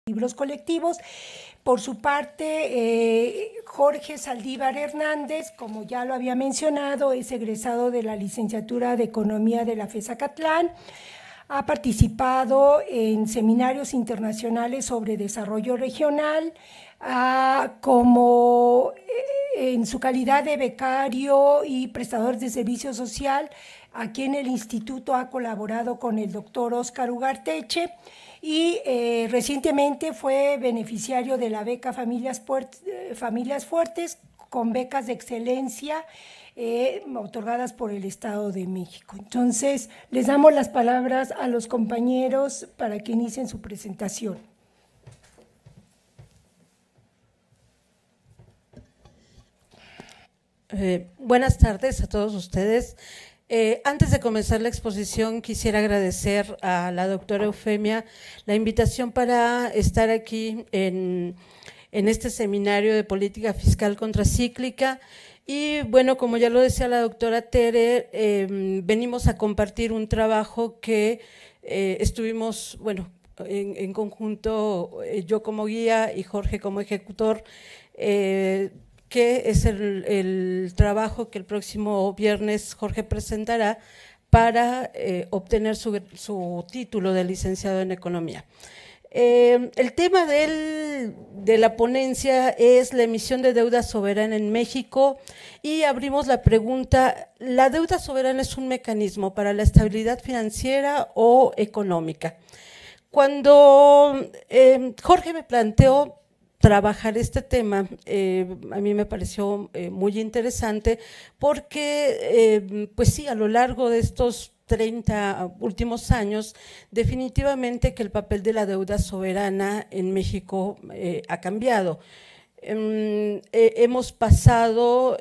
libros colectivos. Por su parte, Jorge Saldívar Hernández, como ya lo había mencionado, es egresado de la licenciatura de Economía de la FES Acatlán. Ha participado en seminarios internacionales sobre desarrollo regional, como en su calidad de becario y prestador de servicio social. Aquí en el instituto ha colaborado con el doctor Óscar Ugarteche y recientemente fue beneficiario de la beca Familias Fuertes con becas de excelencia otorgadas por el Estado de México. Entonces, les damos las palabras a los compañeros para que inicien su presentación. Buenas tardes a todos ustedes. Antes de comenzar la exposición, quisiera agradecer a la doctora Eufemia la invitación para estar aquí en este seminario de política fiscal contracíclica. Y bueno, como ya lo decía la doctora Tere, venimos a compartir un trabajo que estuvimos, bueno, en conjunto, yo como guía y Jorge como ejecutor, que es el trabajo que el próximo viernes Jorge presentará para obtener su título de licenciado en Economía. El tema de la ponencia es la emisión de deuda soberana en México y abrimos la pregunta: ¿la deuda soberana es un mecanismo para la estabilidad financiera o económica? Cuando Jorge me planteó trabajar este tema, a mí me pareció muy interesante porque, pues sí, a lo largo de estos 30 últimos años, definitivamente que el papel de la deuda soberana en México ha cambiado. Hemos pasado,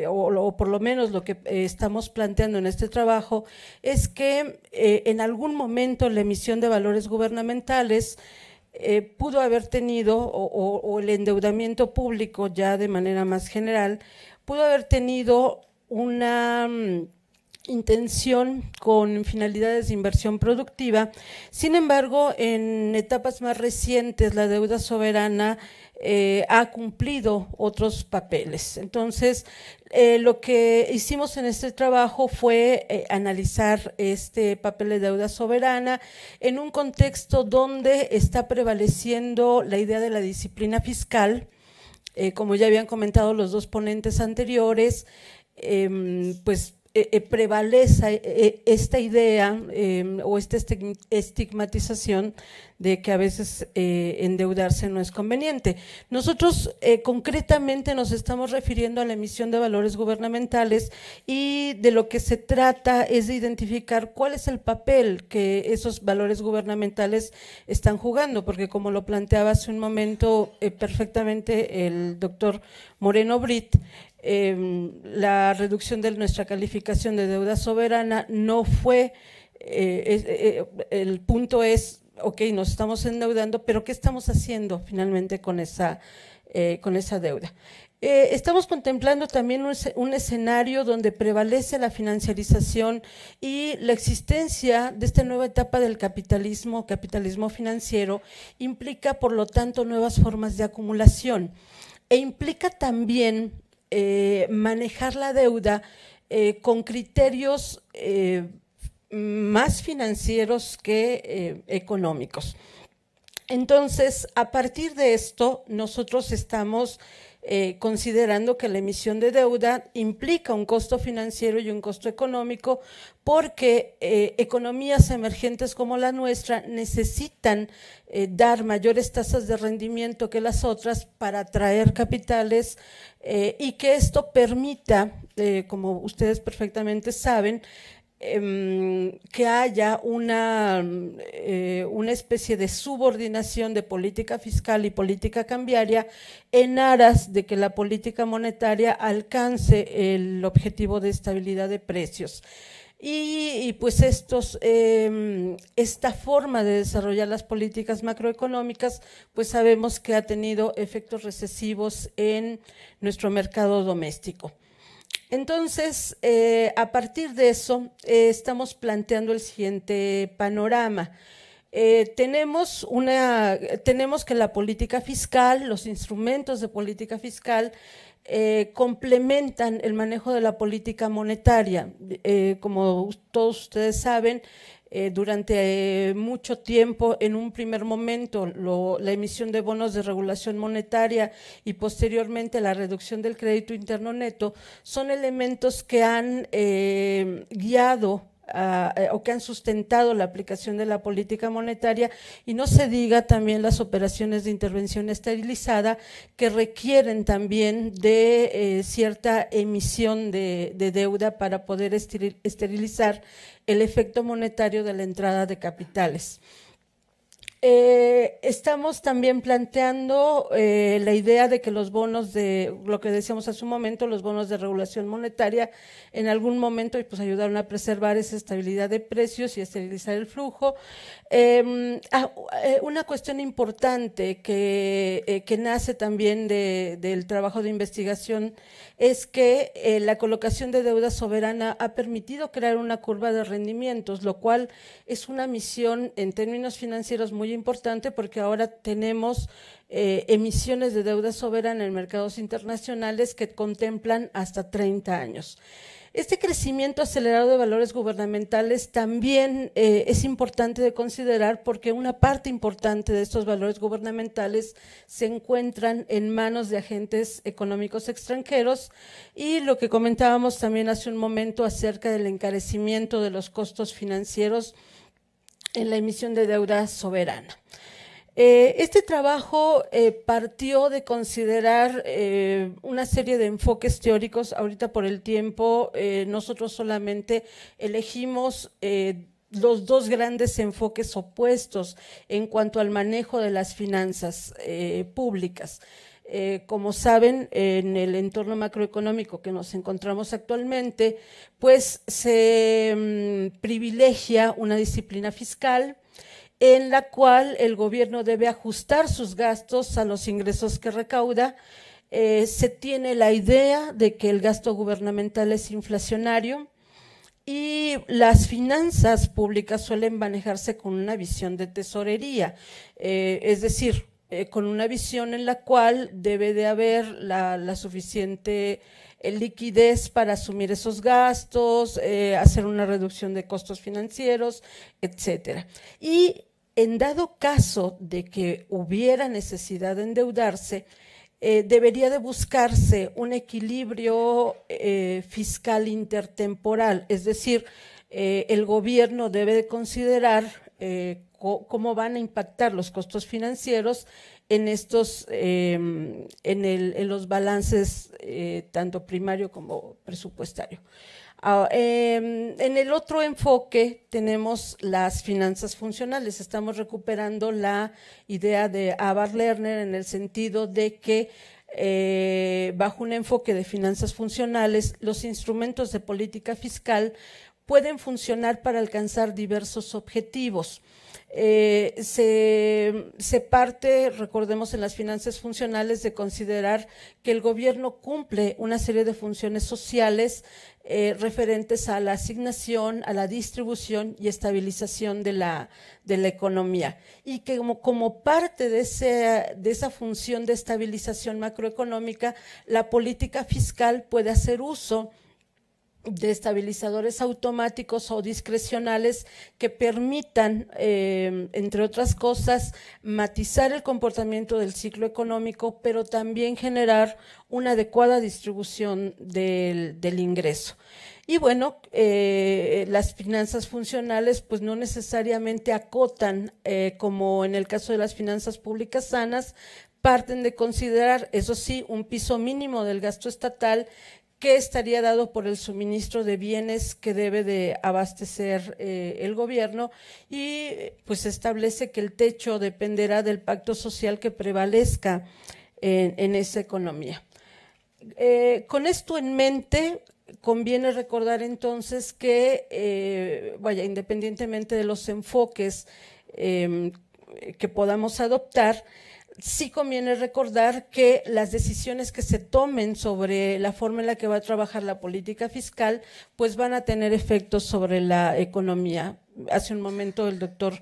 o por lo menos lo que estamos planteando en este trabajo, es que en algún momento la emisión de valores gubernamentales pudo haber tenido, o el endeudamiento público ya de manera más general, pudo haber tenido una intención con finalidades de inversión productiva. Sin embargo, en etapas más recientes la deuda soberana ha cumplido otros papeles. Entonces, lo que hicimos en este trabajo fue analizar este papel de deuda soberana en un contexto donde está prevaleciendo la idea de la disciplina fiscal. Como ya habían comentado los dos ponentes anteriores, pues prevalece esta idea o esta estigmatización de que a veces endeudarse no es conveniente. Nosotros concretamente nos estamos refiriendo a la emisión de valores gubernamentales y de lo que se trata es de identificar cuál es el papel que esos valores gubernamentales están jugando, porque como lo planteaba hace un momento perfectamente el doctor Moreno Brit, la reducción de nuestra calificación de deuda soberana no fue, el punto es, ok, nos estamos endeudando, pero ¿qué estamos haciendo finalmente con esa deuda? Estamos contemplando también un escenario donde prevalece la financiarización y la existencia de esta nueva etapa del capitalismo financiero implica, por lo tanto, nuevas formas de acumulación e implica también manejar la deuda con criterios más financieros que económicos. Entonces, a partir de esto, nosotros estamos considerando que la emisión de deuda implica un costo financiero y un costo económico, porque economías emergentes como la nuestra necesitan dar mayores tasas de rendimiento que las otras para atraer capitales y que esto permita, como ustedes perfectamente saben, que haya una especie de subordinación de política fiscal y política cambiaria en aras de que la política monetaria alcance el objetivo de estabilidad de precios. Y pues esta forma de desarrollar las políticas macroeconómicas, pues sabemos que ha tenido efectos recesivos en nuestro mercado doméstico. Entonces, a partir de eso, estamos planteando el siguiente panorama. tenemos que la política fiscal, los instrumentos de política fiscal complementan el manejo de la política monetaria. Como todos ustedes saben, durante mucho tiempo, en un primer momento, la emisión de bonos de regulación monetaria y posteriormente la reducción del crédito interno neto son elementos que han guiado o que han sustentado la aplicación de la política monetaria, y no se diga también las operaciones de intervención esterilizada que requieren también de cierta emisión de deuda para poder esterilizar el efecto monetario de la entrada de capitales. Estamos también planteando la idea de que los bonos de, lo que decíamos hace un momento, los bonos de regulación monetaria en algún momento pues ayudaron a preservar esa estabilidad de precios y esterilizar el flujo. Una cuestión importante que nace también del trabajo de investigación es que la colocación de deuda soberana ha permitido crear una curva de rendimientos, lo cual es una misión en términos financieros muy importante, porque ahora tenemos emisiones de deuda soberana en mercados internacionales que contemplan hasta 30 años. Este crecimiento acelerado de valores gubernamentales también es importante de considerar, porque una parte importante de estos valores gubernamentales se encuentran en manos de agentes económicos extranjeros, y lo que comentábamos también hace un momento acerca del encarecimiento de los costos financieros en la emisión de deuda soberana. Este trabajo partió de considerar una serie de enfoques teóricos. Ahorita por el tiempo nosotros solamente elegimos los dos grandes enfoques opuestos en cuanto al manejo de las finanzas públicas. Como saben, en el entorno macroeconómico que nos encontramos actualmente, pues se privilegia una disciplina fiscal en la cual el gobierno debe ajustar sus gastos a los ingresos que recauda. Se tiene la idea de que el gasto gubernamental es inflacionario, y las finanzas públicas suelen manejarse con una visión de tesorería, es decir, con una visión en la cual debe de haber la suficiente liquidez para asumir esos gastos, hacer una reducción de costos financieros, etcétera. Y en dado caso de que hubiera necesidad de endeudarse, debería de buscarse un equilibrio fiscal intertemporal, es decir, el gobierno debe de considerar cómo van a impactar los costos financieros en los balances tanto primario como presupuestario. En el otro enfoque tenemos las finanzas funcionales. Estamos recuperando la idea de Ava Lerner en el sentido de que bajo un enfoque de finanzas funcionales, los instrumentos de política fiscal pueden funcionar para alcanzar diversos objetivos. Se parte, recordemos, en las finanzas funcionales de considerar que el gobierno cumple una serie de funciones sociales referentes a la asignación, a la distribución y estabilización de la economía, y que como parte de esa función de estabilización macroeconómica, la política fiscal puede hacer uso de estabilizadores automáticos o discrecionales que permitan, entre otras cosas, matizar el comportamiento del ciclo económico, pero también generar una adecuada distribución del ingreso. Y bueno, las finanzas funcionales pues no necesariamente acotan, como en el caso de las finanzas públicas sanas, parten de considerar, eso sí, un piso mínimo del gasto estatal que estaría dado por el suministro de bienes que debe de abastecer el gobierno, y pues establece que el techo dependerá del pacto social que prevalezca en esa economía. Con esto en mente, conviene recordar entonces que, independientemente de los enfoques que podamos adoptar, sí conviene recordar que las decisiones que se tomen sobre la forma en la que va a trabajar la política fiscal, pues van a tener efectos sobre la economía. hace un momento el doctor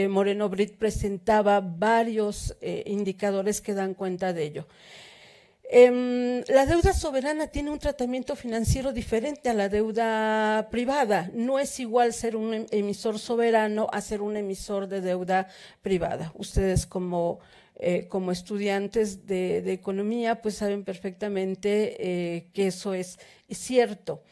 Moreno Brit presentaba varios indicadores que dan cuenta de ello. La deuda soberana tiene un tratamiento financiero diferente a la deuda privada. No es igual ser un emisor soberano a ser un emisor de deuda privada. Ustedes como estudiantes de economía pues saben perfectamente que eso es cierto.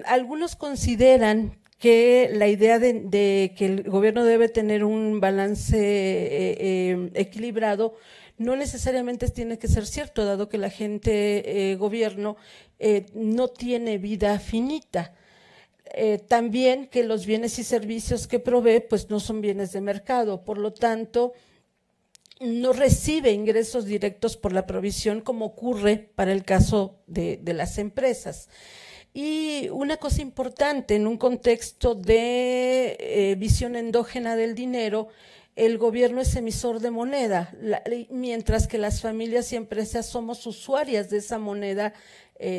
Algunos consideran que la idea de que el gobierno debe tener un balance equilibrado no necesariamente tiene que ser cierto, dado que la gente gobierno no tiene vida finita. También que los bienes y servicios que provee pues no son bienes de mercado, por lo tanto no recibe ingresos directos por la provisión como ocurre para el caso de las empresas. Y una cosa importante, en un contexto de visión endógena del dinero, el gobierno es emisor de moneda, mientras que las familias y empresas somos usuarias de esa moneda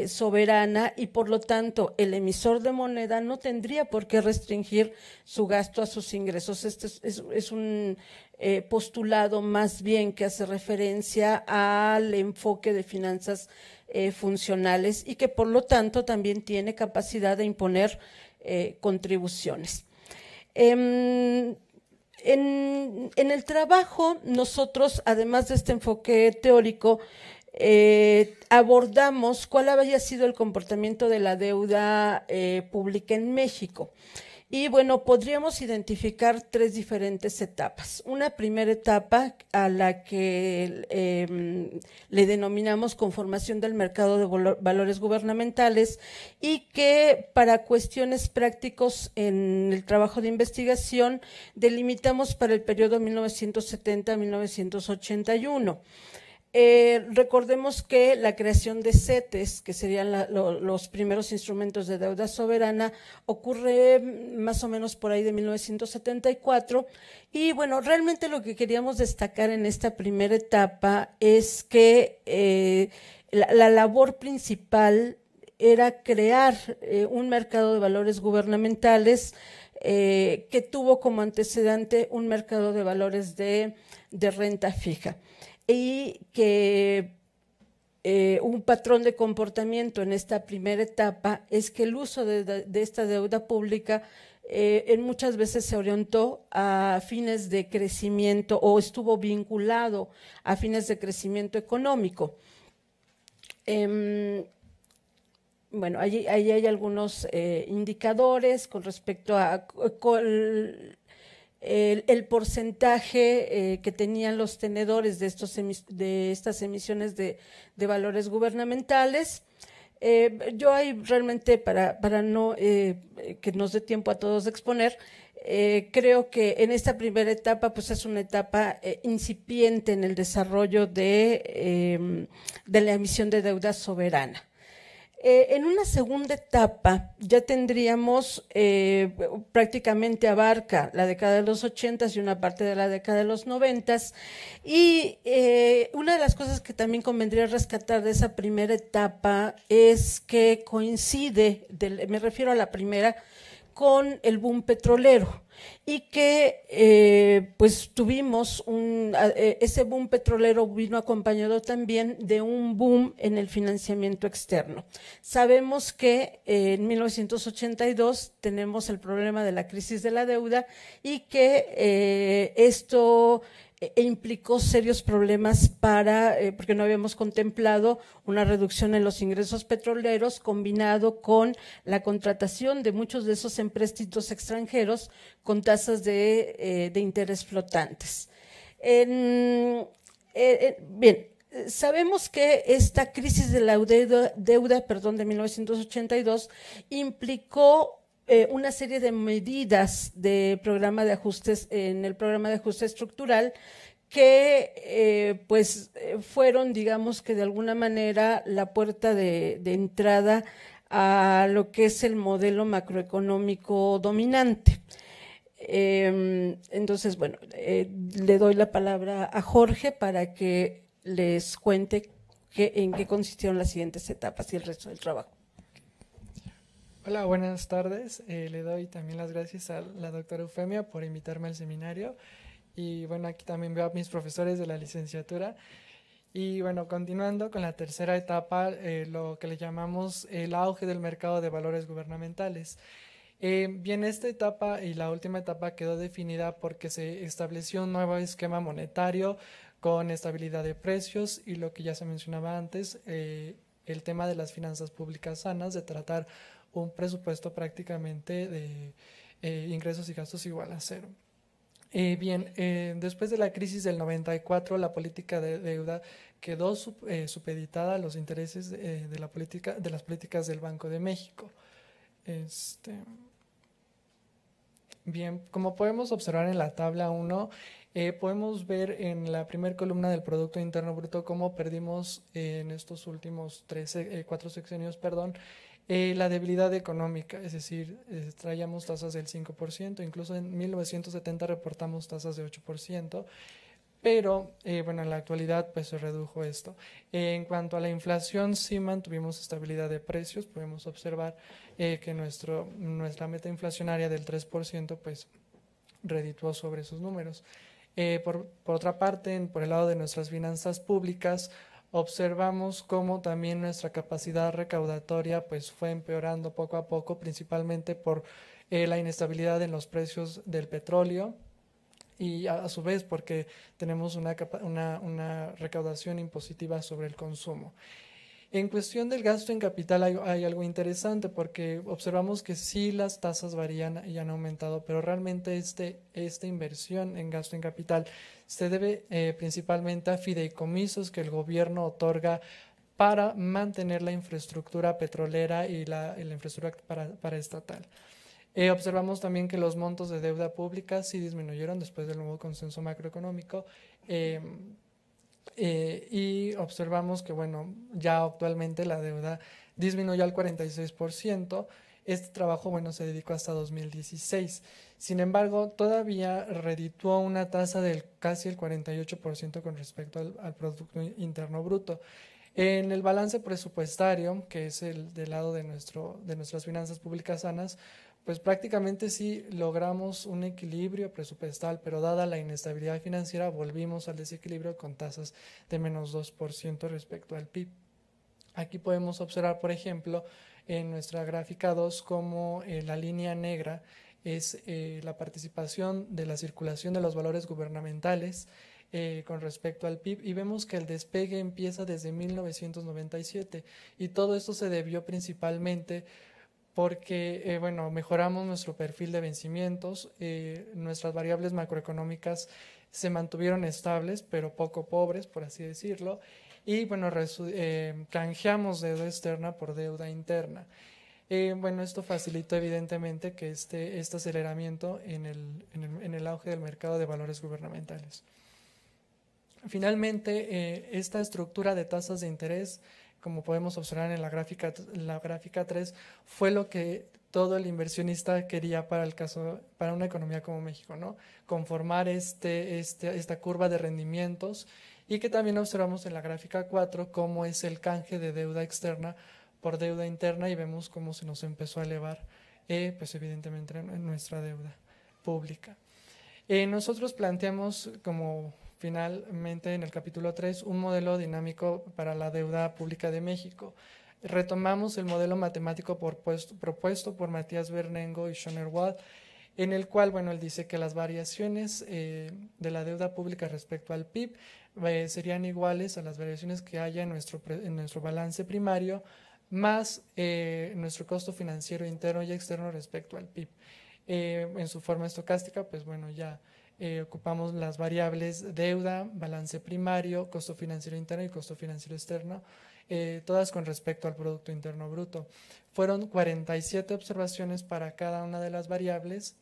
soberana y por lo tanto el emisor de moneda no tendría por qué restringir su gasto a sus ingresos. Este es un postulado más bien que hace referencia al enfoque de finanzas funcionales y que por lo tanto también tiene capacidad de imponer contribuciones. En el trabajo nosotros, además de este enfoque teórico, abordamos cuál había sido el comportamiento de la deuda pública en México. Y bueno, podríamos identificar tres diferentes etapas. Una primera etapa a la que le denominamos conformación del mercado de valores gubernamentales y que para cuestiones prácticos en el trabajo de investigación delimitamos para el periodo 1970-1981. Recordemos que la creación de CETES, que serían los primeros instrumentos de deuda soberana, ocurre más o menos por ahí de 1974 y bueno, realmente lo que queríamos destacar en esta primera etapa es que la labor principal era crear un mercado de valores gubernamentales que tuvo como antecedente un mercado de valores de renta fija. Y que un patrón de comportamiento en esta primera etapa es que el uso de esta deuda pública en muchas veces se orientó a fines de crecimiento o estuvo vinculado a fines de crecimiento económico. Bueno, ahí hay algunos indicadores con respecto a el porcentaje que tenían los tenedores de estas emisiones de valores gubernamentales. Yo ahí realmente, para no que nos dé tiempo a todos de exponer, creo que en esta primera etapa pues es una etapa incipiente en el desarrollo de la emisión de deuda soberana. En una segunda etapa ya tendríamos, prácticamente abarca la década de los 80s y una parte de la década de los 90s y una de las cosas que también convendría rescatar de esa primera etapa es que coincide, me refiero a la primera, con el boom petrolero y que pues tuvimos ese boom petrolero vino acompañado también de un boom en el financiamiento externo. Sabemos que en 1982 tenemos el problema de la crisis de la deuda y que esto implicó serios problemas porque no habíamos contemplado una reducción en los ingresos petroleros combinado con la contratación de muchos de esos empréstitos extranjeros con tasas de interés flotantes. Bien, sabemos que esta crisis de la deuda de 1982 implicó una serie de medidas de programa de ajustes en el programa de ajuste estructural que fueron, digamos que de alguna manera, la puerta de entrada a lo que es el modelo macroeconómico dominante. Entonces, bueno, le doy la palabra a Jorge para que les cuente en qué consistieron las siguientes etapas y el resto del trabajo. Hola, buenas tardes. Le doy también las gracias a la doctora Eufemia por invitarme al seminario. Y bueno, aquí también veo a mis profesores de la licenciatura. Y bueno, continuando con la tercera etapa, lo que le llamamos el auge del mercado de valores gubernamentales. Bien, esta etapa y la última etapa quedó definida porque se estableció un nuevo esquema monetario con estabilidad de precios y lo que ya se mencionaba antes, el tema de las finanzas públicas sanas, de tratar un presupuesto prácticamente de ingresos y gastos igual a cero. Después de la crisis del 94, la política de deuda quedó supeditada a los intereses de la política, de las políticas del Banco de México. Este, Bien, como podemos observar en la tabla 1, podemos ver en la primera columna del Producto Interno Bruto cómo perdimos en estos últimos 4 sexenios, perdón, la debilidad económica, es decir, traíamos tasas del 5%, incluso en 1970 reportamos tasas de 8%, pero bueno, en la actualidad pues se redujo esto. En cuanto a la inflación, sí mantuvimos estabilidad de precios. Podemos observar que nuestra meta inflacionaria del 3% pues redituó sobre esos números. Por otra parte, por el lado de nuestras finanzas públicas, observamos cómo también nuestra capacidad recaudatoria pues fue empeorando poco a poco, principalmente por la inestabilidad en los precios del petróleo, y a su vez porque tenemos una recaudación impositiva sobre el consumo. En cuestión del gasto en capital hay algo interesante porque observamos que sí las tasas varían y han aumentado, pero realmente esta inversión en gasto en capital se debe principalmente a fideicomisos que el gobierno otorga para mantener la infraestructura petrolera y la infraestructura paraestatal. Observamos también que los montos de deuda pública sí disminuyeron después del nuevo consenso macroeconómico, y observamos que bueno, ya actualmente la deuda disminuyó al 46%. Este trabajo bueno, se dedicó hasta 2016. Sin embargo, todavía redituó una tasa del casi el 48% con respecto al Producto Interno Bruto. En el balance presupuestario, que es el del lado de nuestras finanzas públicas sanas, pues prácticamente sí logramos un equilibrio presupuestal, pero dada la inestabilidad financiera volvimos al desequilibrio con tasas de menos 2% respecto al PIB. Aquí podemos observar, por ejemplo, en nuestra gráfica 2 cómo la línea negra es la participación de la circulación de los valores gubernamentales con respecto al PIB, y vemos que el despegue empieza desde 1997 y todo esto se debió principalmente porque bueno, mejoramos nuestro perfil de vencimientos, nuestras variables macroeconómicas se mantuvieron estables, pero poco pobres, por así decirlo, y bueno, canjeamos deuda externa por deuda interna. Bueno, esto facilitó evidentemente que este aceleramiento en el auge del mercado de valores gubernamentales. Finalmente, esta estructura de tasas de interés, como podemos observar en la gráfica 3, fue lo que todo el inversionista quería para una economía como México, ¿no? Conformar esta curva de rendimientos, y que también observamos en la gráfica 4 cómo es el canje de deuda externa por deuda interna, y vemos cómo se nos empezó a elevar, pues evidentemente en nuestra deuda pública. Nosotros planteamos como finalmente en el capítulo 3 un modelo dinámico para la deuda pública de México. Retomamos el modelo matemático propuesto por Matías Bernengo y Schoener-Wald, en el cual, bueno, él dice que las variaciones de la deuda pública respecto al PIB serían iguales a las variaciones que haya en nuestro balance primario, más nuestro costo financiero interno y externo respecto al PIB. En su forma estocástica, pues bueno, ya ocupamos las variables deuda, balance primario, costo financiero interno y costo financiero externo, todas con respecto al Producto Interno Bruto. Fueron 47 observaciones para cada una de las variables,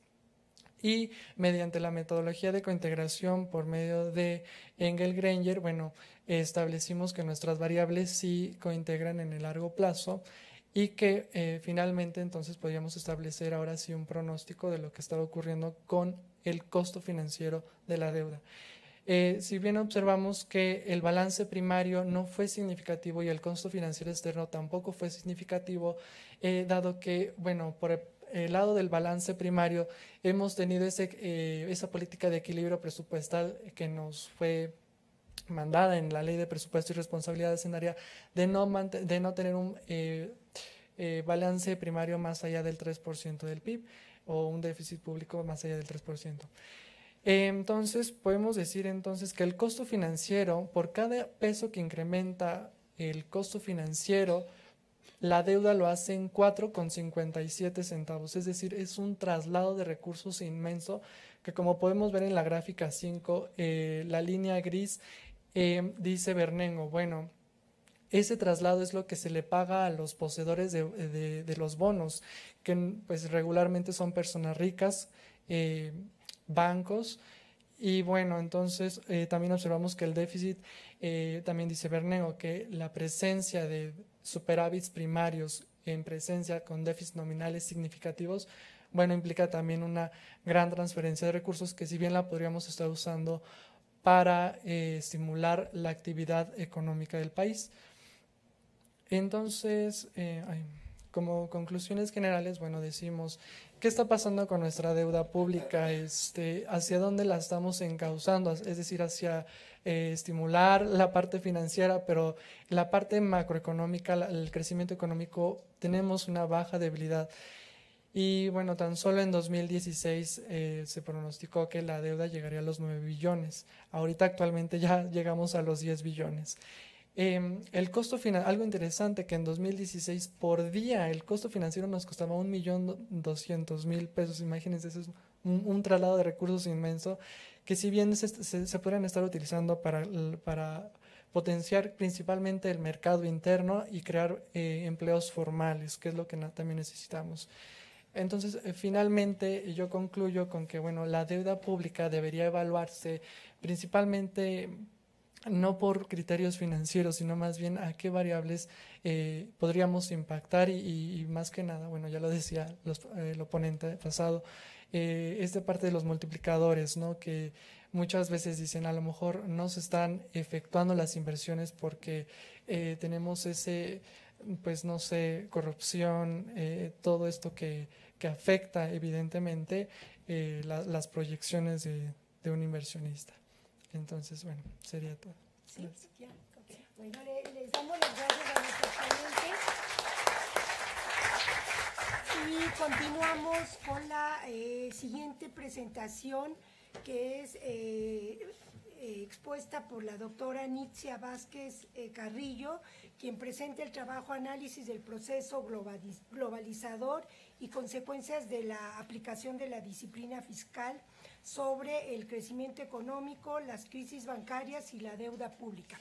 y mediante la metodología de cointegración por medio de Engel-Granger, bueno, establecimos que nuestras variables sí cointegran en el largo plazo, y que finalmente entonces podríamos establecer ahora sí un pronóstico de lo que estaba ocurriendo con el costo financiero de la deuda. Si bien observamos que el balance primario no fue significativo y el costo financiero externo tampoco fue significativo, dado que, bueno, por el lado del balance primario hemos tenido esa política de equilibrio presupuestal que nos fue mandada en la Ley de Presupuesto y Responsabilidad Hacendaria de no tener un balance primario más allá del 3% del PIB o un déficit público más allá del 3%. Entonces, podemos decir entonces que el costo financiero, por cada peso que incrementa el costo financiero, la deuda lo hace en 4,57 centavos, es decir, es un traslado de recursos inmenso que, como podemos ver en la gráfica 5, la línea gris dice Bernengo, bueno, ese traslado es lo que se le paga a los poseedores de los bonos, que pues regularmente son personas ricas, bancos, y bueno, entonces también observamos que el déficit, también dice Bernengo, que la presencia de superávits primarios en presencia con déficits nominales significativos, bueno, implica también una gran transferencia de recursos que, si bien la podríamos estar usando para estimular la actividad económica del país. Entonces, como conclusiones generales, bueno, decimos, ¿qué está pasando con nuestra deuda pública? ¿Hacia dónde la estamos encauzando? Es decir, hacia estimular la parte financiera, pero la parte macroeconómica, el crecimiento económico, tenemos una baja debilidad. Y bueno, tan solo en 2016 se pronosticó que la deuda llegaría a los 9 billones. Ahorita actualmente ya llegamos a los 10 billones. El costo financiero, algo interesante, que en 2016 por día el costo financiero nos costaba 1.200.000 pesos. Imagínense, eso es un traslado de recursos inmenso que, si bien se podrían estar utilizando para potenciar principalmente el mercado interno y crear empleos formales, que es lo que también necesitamos. Entonces, finalmente yo concluyo con que, bueno, la deuda pública debería evaluarse principalmente no por criterios financieros, sino más bien a qué variables podríamos impactar y más que nada, bueno, ya lo decía el oponente pasado, es de parte de los multiplicadores, ¿no? Que muchas veces dicen, a lo mejor no se están efectuando las inversiones porque tenemos pues no sé, corrupción, todo esto que afecta evidentemente las proyecciones de un inversionista. Entonces, bueno, sería todo. Sí, ya. Bueno, les damos las gracias a nuestros ponentes y continuamos con la siguiente presentación, que es expuesta por la doctora Nitzia Vázquez Carrillo, quien presenta el trabajo Análisis del proceso globalizador y consecuencias de la aplicación de la disciplina fiscal sobre el crecimiento económico, las crisis bancarias y la deuda pública.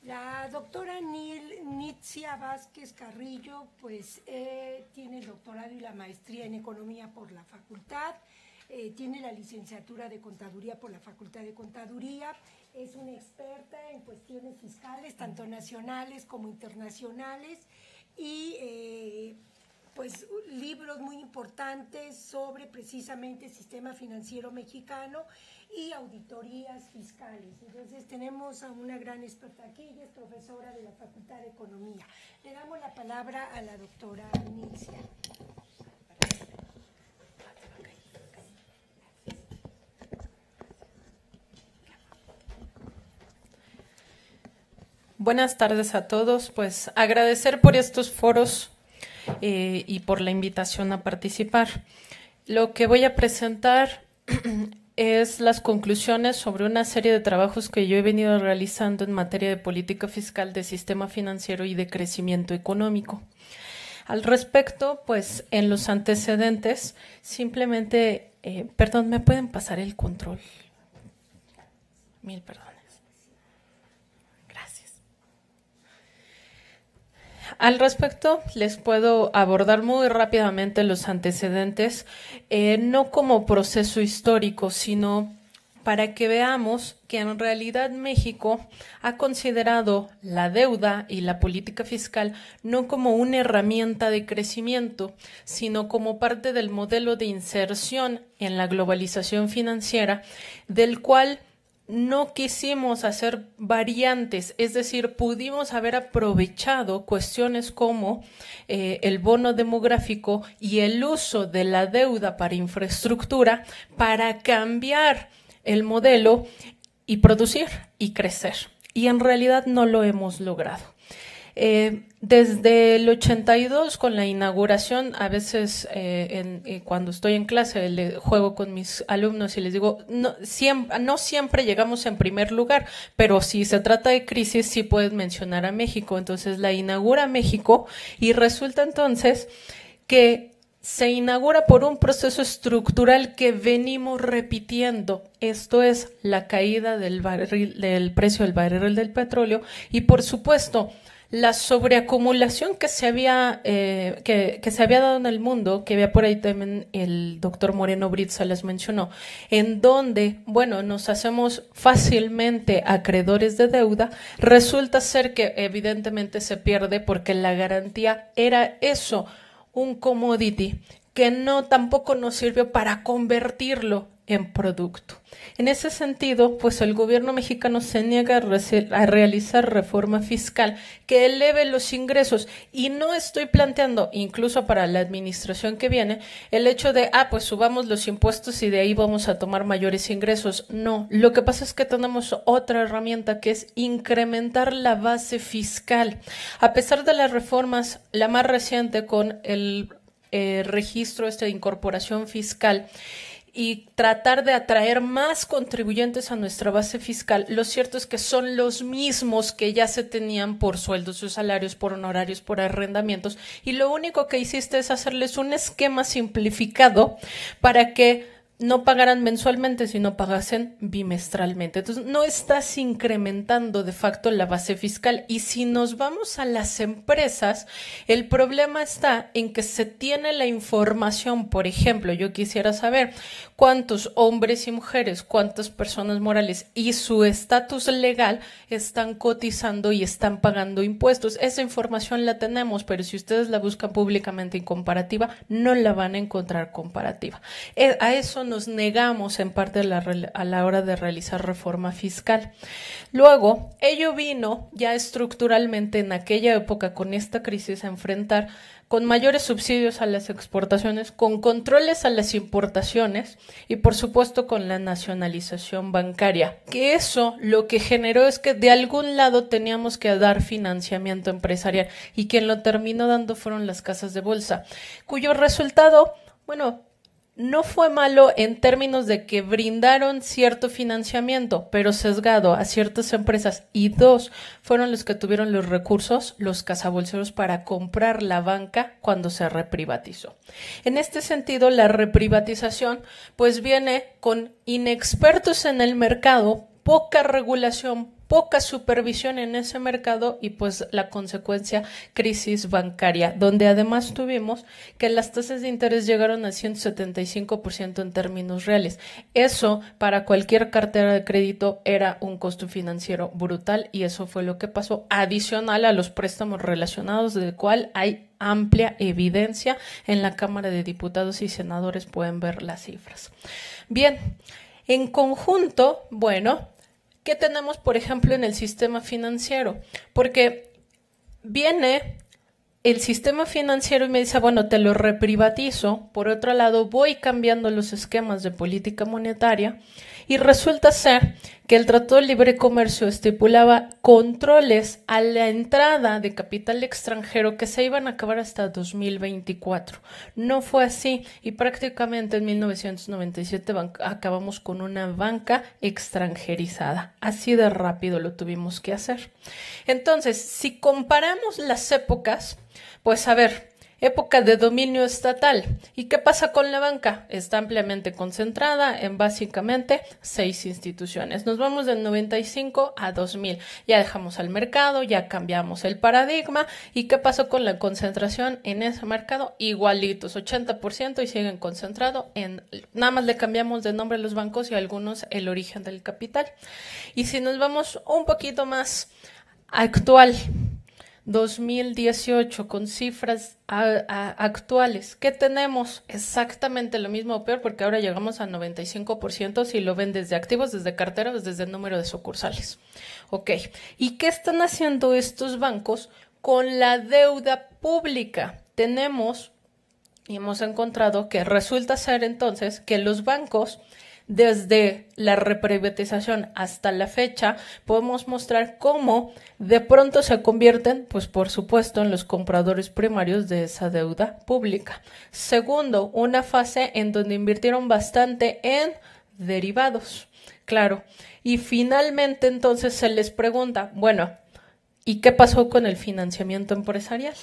La doctora Nitzia Vázquez Carrillo pues tiene el doctorado y la maestría en economía por la facultad, tiene la licenciatura de contaduría por la Facultad de Contaduría, es una experta en cuestiones fiscales, tanto nacionales como internacionales, y pues libros muy importantes sobre precisamente el sistema financiero mexicano y auditorías fiscales. Entonces tenemos a una gran experta aquí, ella es profesora de la Facultad de Economía. Le damos la palabra a la doctora Nitzia. Buenas tardes a todos, pues agradecer por estos foros y por la invitación a participar. Lo que voy a presentar es las conclusiones sobre una serie de trabajos que yo he venido realizando en materia de política fiscal, de sistema financiero y de crecimiento económico. Al respecto, pues en los antecedentes, simplemente, perdón, ¿me pueden pasar el control? Mil perdones. Al respecto, les puedo abordar muy rápidamente los antecedentes, no como proceso histórico, sino para que veamos que en realidad México ha considerado la deuda y la política fiscal no como una herramienta de crecimiento, sino como parte del modelo de inserción en la globalización financiera, del cual no quisimos hacer variantes, es decir, pudimos haber aprovechado cuestiones como el bono demográfico y el uso de la deuda para infraestructura para cambiar el modelo y producir y crecer. Y en realidad no lo hemos logrado. Desde el 82, con la inauguración, a veces cuando estoy en clase juego con mis alumnos y les digo, no siempre llegamos en primer lugar, pero si se trata de crisis sí puedes mencionar a México. Entonces la inaugura México y resulta entonces que se inaugura por un proceso estructural que venimos repitiendo. Esto es la caída del precio del barril del petróleo y, por supuesto, la sobreacumulación que se había dado en el mundo, que había por ahí también el doctor Moreno Britza les mencionó, en donde, bueno, nos hacemos fácilmente acreedores de deuda, resulta ser que evidentemente se pierde porque la garantía era eso, un commodity que tampoco nos sirvió para convertirlo en producto. En ese sentido, pues el gobierno mexicano se niega a realizar reforma fiscal que eleve los ingresos, y no estoy planteando, incluso para la administración que viene, el hecho de, pues subamos los impuestos y de ahí vamos a tomar mayores ingresos. No, lo que pasa es que tenemos otra herramienta que es incrementar la base fiscal. A pesar de las reformas, la más reciente con el registro de incorporación fiscal, y tratar de atraer más contribuyentes a nuestra base fiscal, lo cierto es que son los mismos que ya se tenían por sueldos o salarios, por honorarios, por arrendamientos, y lo único que hiciste es hacerles un esquema simplificado para que no pagaran mensualmente, sino pagasen bimestralmente. Entonces, no estás incrementando de facto la base fiscal. Y si nos vamos a las empresas, el problema está en que se tiene la información. Por ejemplo, yo quisiera saber cuántos hombres y mujeres, cuántas personas morales y su estatus legal están cotizando y están pagando impuestos. Esa información la tenemos, pero si ustedes la buscan públicamente y comparativa, no la van a encontrar comparativa. A eso nos negamos en parte a la hora de realizar reforma fiscal. Luego, ello vino ya estructuralmente en aquella época con esta crisis a enfrentar con mayores subsidios a las exportaciones, con controles a las importaciones y, por supuesto, con la nacionalización bancaria. Que eso lo que generó es que de algún lado teníamos que dar financiamiento empresarial, y quien lo terminó dando fueron las casas de bolsa, cuyo resultado, bueno, no fue malo en términos de que brindaron cierto financiamiento, pero sesgado a ciertas empresas, y dos, fueron los que tuvieron los recursos, los cazabolseros, para comprar la banca cuando se reprivatizó. En este sentido, la reprivatización pues viene con inexpertos en el mercado, poca regulación, poca supervisión en ese mercado y pues la consecuencia, crisis bancaria, donde además tuvimos que las tasas de interés llegaron al 175% en términos reales. Eso para cualquier cartera de crédito era un costo financiero brutal, y eso fue lo que pasó, adicional a los préstamos relacionados, del cual hay amplia evidencia en la Cámara de Diputados y Senadores, pueden ver las cifras. Bien, en conjunto, bueno, ¿qué tenemos, por ejemplo, en el sistema financiero? Porque viene el sistema financiero y me dice, bueno, te lo reprivatizo. Por otro lado, voy cambiando los esquemas de política monetaria, y resulta ser que el Tratado de Libre Comercio estipulaba controles a la entrada de capital extranjero que se iban a acabar hasta 2024. No fue así, y prácticamente en 1997 acabamos con una banca extranjerizada. Así de rápido lo tuvimos que hacer. Entonces, si comparamos las épocas, pues a ver, época de dominio estatal. ¿Y qué pasa con la banca? Está ampliamente concentrada en básicamente 6 instituciones. Nos vamos del 95 a 2000. Ya dejamos al mercado, ya cambiamos el paradigma. ¿Y qué pasó con la concentración en ese mercado? Igualitos, 80%, y siguen concentrados en... Nada más le cambiamos de nombre a los bancos y a algunos el origen del capital. Y si nos vamos un poquito más actual, 2018 con cifras actuales, ¿qué tenemos? Exactamente lo mismo o peor, porque ahora llegamos al 95% si lo ven desde activos, desde carteras, desde el número de sucursales. Ok, ¿y qué están haciendo estos bancos con la deuda pública? Tenemos y hemos encontrado que resulta ser entonces que los bancos, desde la reprivatización hasta la fecha, podemos mostrar cómo de pronto se convierten, pues por supuesto, en los compradores primarios de esa deuda pública. Segundo, una fase en donde invirtieron bastante en derivados, claro. Y finalmente entonces se les pregunta, bueno, ¿y qué pasó con el financiamiento empresarial?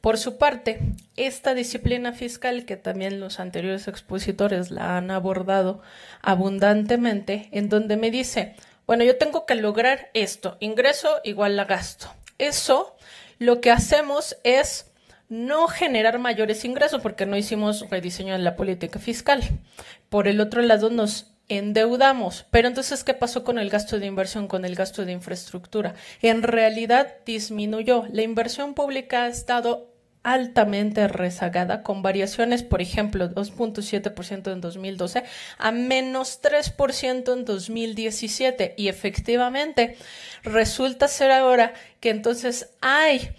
Por su parte, esta disciplina fiscal, que también los anteriores expositores la han abordado abundantemente, en donde me dice, bueno, yo tengo que lograr esto, ingreso igual a gasto. Eso lo que hacemos es no generar mayores ingresos porque no hicimos rediseño de la política fiscal. Por el otro lado, nos endeudamos. Pero entonces, ¿qué pasó con el gasto de inversión, con el gasto de infraestructura? En realidad disminuyó. La inversión pública ha estado altamente rezagada, con variaciones, por ejemplo, 2.7% en 2012 a menos 3% en 2017. Y efectivamente, resulta ser ahora que entonces hay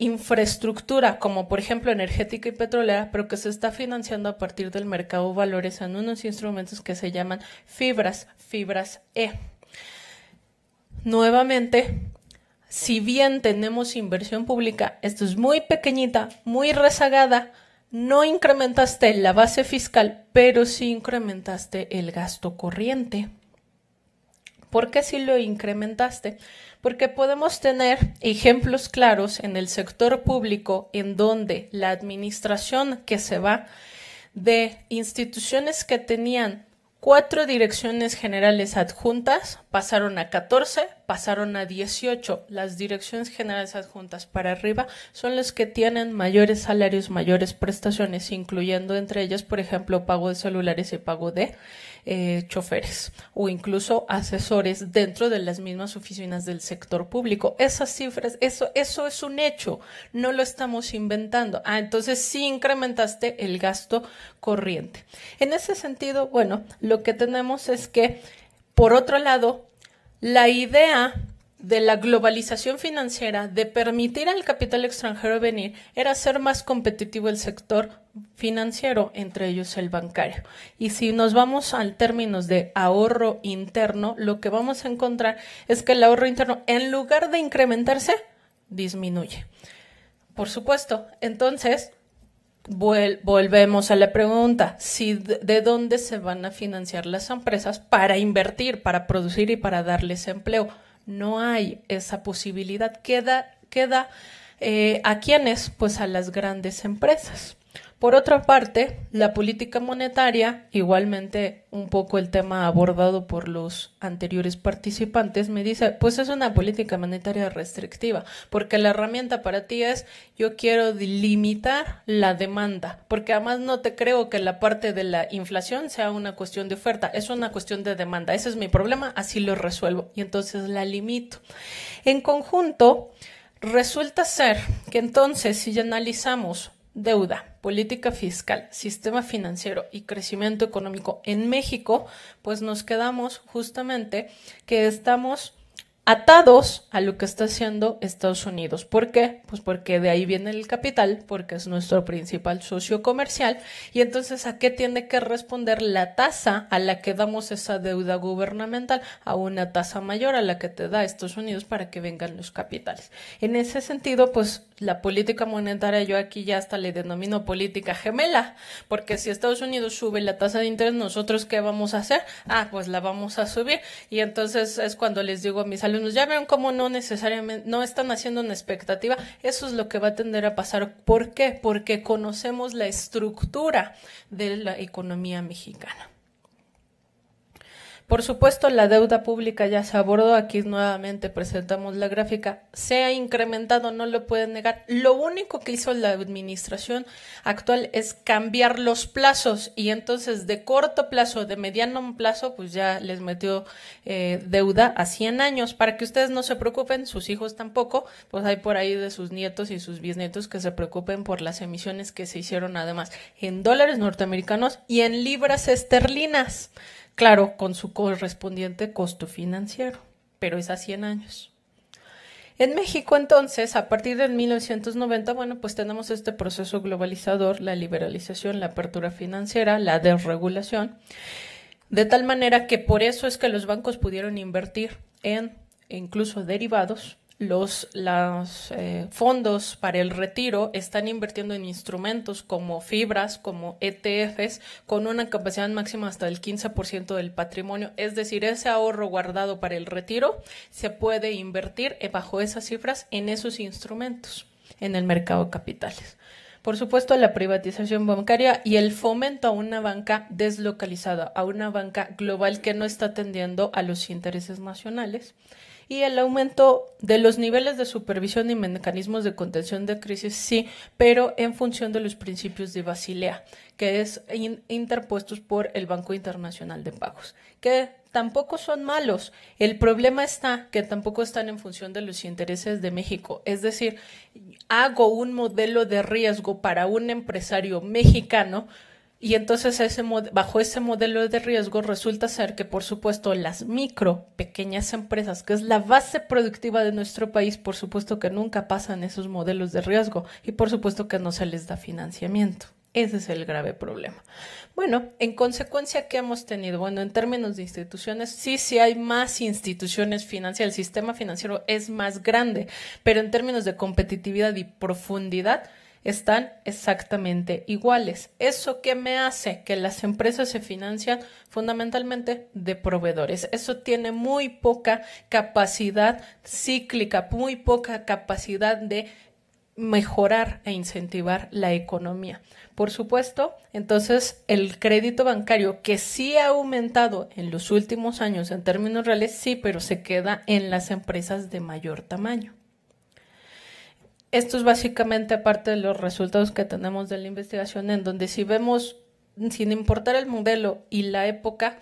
infraestructura, como por ejemplo energética y petrolera, pero que se está financiando a partir del mercado de valores en unos instrumentos que se llaman fibras E. Nuevamente, si bien tenemos inversión pública, esto es muy pequeñita, muy rezagada, no incrementaste la base fiscal, pero sí incrementaste el gasto corriente. ¿Por qué sí lo incrementaste? Porque podemos tener ejemplos claros en el sector público en donde la administración que se va de instituciones que tenían 4 direcciones generales adjuntas pasaron a 14, pasaron a 18. Las direcciones generales adjuntas para arriba son las que tienen mayores salarios, mayores prestaciones, incluyendo entre ellas, por ejemplo, pago de celulares y pago de choferes o incluso asesores dentro de las mismas oficinas del sector público. Esas cifras, eso es un hecho, no lo estamos inventando. Entonces sí incrementaste el gasto corriente. En ese sentido, bueno, lo que tenemos es que, por otro lado, la idea de la globalización financiera, de permitir al capital extranjero venir, era hacer más competitivo el sector financiero, entre ellos el bancario. Y si nos vamos al términos de ahorro interno, lo que vamos a encontrar es que el ahorro interno, en lugar de incrementarse, disminuye. Por supuesto, entonces volvemos a la pregunta, si de dónde se van a financiar las empresas para invertir, para producir y para darles empleo. No hay esa posibilidad. Queda ¿a quiénes? Pues a las grandes empresas. Por otra parte, la política monetaria, igualmente un poco el tema abordado por los anteriores participantes, me dice, pues es una política monetaria restrictiva, porque la herramienta para ti es, yo quiero limitar la demanda, porque además no te creo que la parte de la inflación sea una cuestión de oferta, es una cuestión de demanda, ese es mi problema, así lo resuelvo, y entonces la limito. En conjunto, resulta ser que entonces, si analizamos deuda, política fiscal, sistema financiero y crecimiento económico en México, pues nos quedamos justamente que estamos atados a lo que está haciendo Estados Unidos. ¿Por qué? Pues porque de ahí viene el capital, porque es nuestro principal socio comercial, y entonces ¿a qué tiene que responder la tasa a la que damos esa deuda gubernamental? A una tasa mayor a la que te da Estados Unidos para que vengan los capitales. En ese sentido, pues la política monetaria, yo aquí ya hasta le denomino política gemela, porque si Estados Unidos sube la tasa de interés, ¿nosotros qué vamos a hacer? Pues la vamos a subir, y entonces es cuando les digo a mis alumnos, ya ven cómo no necesariamente, no están haciendo una expectativa, eso es lo que va a tender a pasar. ¿Por qué? Porque conocemos la estructura de la economía mexicana. Por supuesto, la deuda pública ya se abordó, aquí nuevamente presentamos la gráfica, se ha incrementado, no lo pueden negar. Lo único que hizo la administración actual es cambiar los plazos y entonces de corto plazo, de mediano plazo, pues ya les metió deuda a 100 años. Para que ustedes no se preocupen, sus hijos tampoco, pues hay por ahí de sus nietos y sus bisnietos que se preocupen por las emisiones que se hicieron además en dólares norteamericanos y en libras esterlinas. Claro, con su correspondiente costo financiero, pero es a 100 años. En México, entonces, a partir del 1990, bueno, pues tenemos este proceso globalizador, la liberalización, la apertura financiera, la desregulación, de tal manera que por eso es que los bancos pudieron invertir en incluso derivados. Los fondos para el retiro están invirtiendo en instrumentos como fibras, como ETFs, con una capacidad máxima hasta el 15% del patrimonio. Es decir, ese ahorro guardado para el retiro se puede invertir bajo esas cifras en esos instrumentos en el mercado de capitales. Por supuesto, la privatización bancaria y el fomento a una banca deslocalizada, a una banca global que no está atendiendo a los intereses nacionales. Y el aumento de los niveles de supervisión y mecanismos de contención de crisis, sí, pero en función de los principios de Basilea, que es interpuestos por el Banco Internacional de Pagos, que tampoco son malos. El problema está que tampoco están en función de los intereses de México. Es decir, hago un modelo de riesgo para un empresario mexicano, y entonces bajo ese modelo de riesgo resulta ser que, por supuesto, las pequeñas empresas, que es la base productiva de nuestro país, por supuesto que nunca pasan esos modelos de riesgo y por supuesto que no se les da financiamiento. Ese es el grave problema. Bueno, en consecuencia, ¿qué hemos tenido? Bueno, en términos de instituciones, sí hay más instituciones financieras, el sistema financiero es más grande, pero en términos de competitividad y profundidad, están exactamente iguales. ¿Eso qué me hace? Que las empresas se financian fundamentalmente de proveedores. Eso tiene muy poca capacidad cíclica, muy poca capacidad de mejorar e incentivar la economía. Por supuesto, entonces el crédito bancario, que sí ha aumentado en los últimos años en términos reales, sí, pero se queda en las empresas de mayor tamaño. Esto es básicamente parte de los resultados que tenemos de la investigación, en donde si vemos, sin importar el modelo y la época,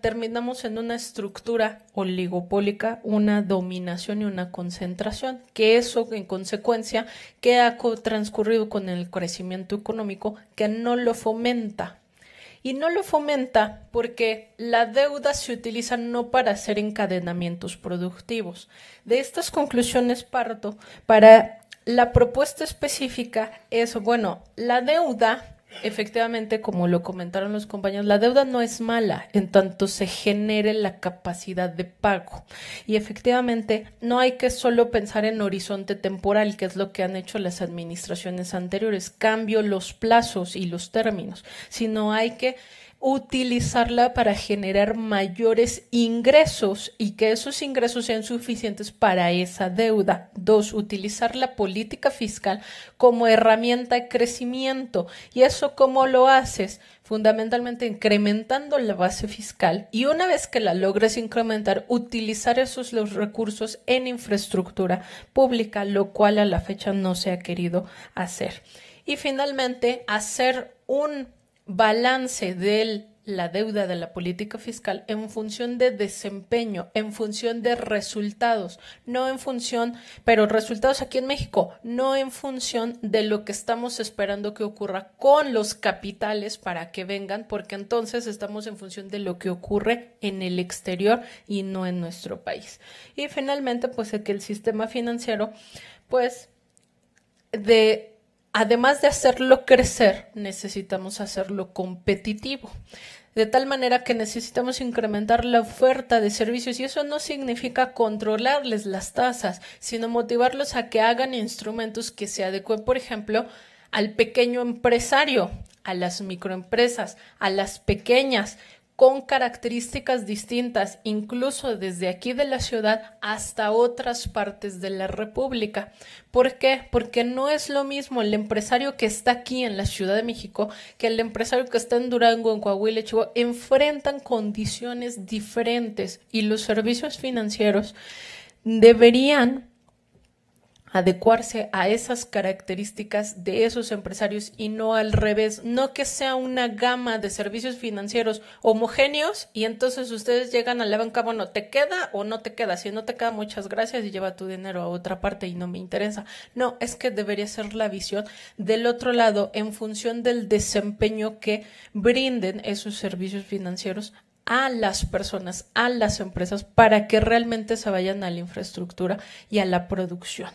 terminamos en una estructura oligopólica, una dominación y una concentración, que eso en consecuencia que ha transcurrido con el crecimiento económico que no lo fomenta. Y no lo fomenta porque la deuda se utiliza no para hacer encadenamientos productivos. De estas conclusiones parto para la propuesta específica es, bueno, la deuda, efectivamente, como lo comentaron los compañeros, la deuda no es mala en tanto se genere la capacidad de pago. Y efectivamente, no hay que solo pensar en horizonte temporal, que es lo que han hecho las administraciones anteriores, cambio los plazos y los términos, sino hay que utilizarla para generar mayores ingresos y que esos ingresos sean suficientes para esa deuda. 2, utilizar la política fiscal como herramienta de crecimiento. ¿Y eso cómo lo haces? Fundamentalmente incrementando la base fiscal y una vez que la logres incrementar, utilizar los recursos en infraestructura pública, lo cual a la fecha no se ha querido hacer. Y finalmente, hacer un balance de la deuda de la política fiscal en función de desempeño, en función de resultados, no en función, pero resultados aquí en México, no en función de lo que estamos esperando que ocurra con los capitales para que vengan, porque entonces estamos en función de lo que ocurre en el exterior y no en nuestro país. Y finalmente, pues que el sistema financiero, pues además de hacerlo crecer, necesitamos hacerlo competitivo, de tal manera que necesitamos incrementar la oferta de servicios y eso no significa controlarles las tasas, sino motivarlos a que hagan instrumentos que se adecuen, por ejemplo, al pequeño empresario, a las microempresas, a las pequeñas, con características distintas, incluso desde aquí de la ciudad hasta otras partes de la República. ¿Por qué? Porque no es lo mismo el empresario que está aquí en la Ciudad de México que el empresario que está en Durango, en Coahuila, Chihuahua. Enfrentan condiciones diferentes y los servicios financieros deberían adecuarse a esas características de esos empresarios y no al revés, no que sea una gama de servicios financieros homogéneos y entonces ustedes llegan a la banca, bueno, ¿te queda o no te queda? Si no te queda, muchas gracias y lleva tu dinero a otra parte y no me interesa. No, es que debería ser la visión del otro lado en función del desempeño que brinden esos servicios financieros a las personas, a las empresas, para que realmente se vayan a la infraestructura y a la producción.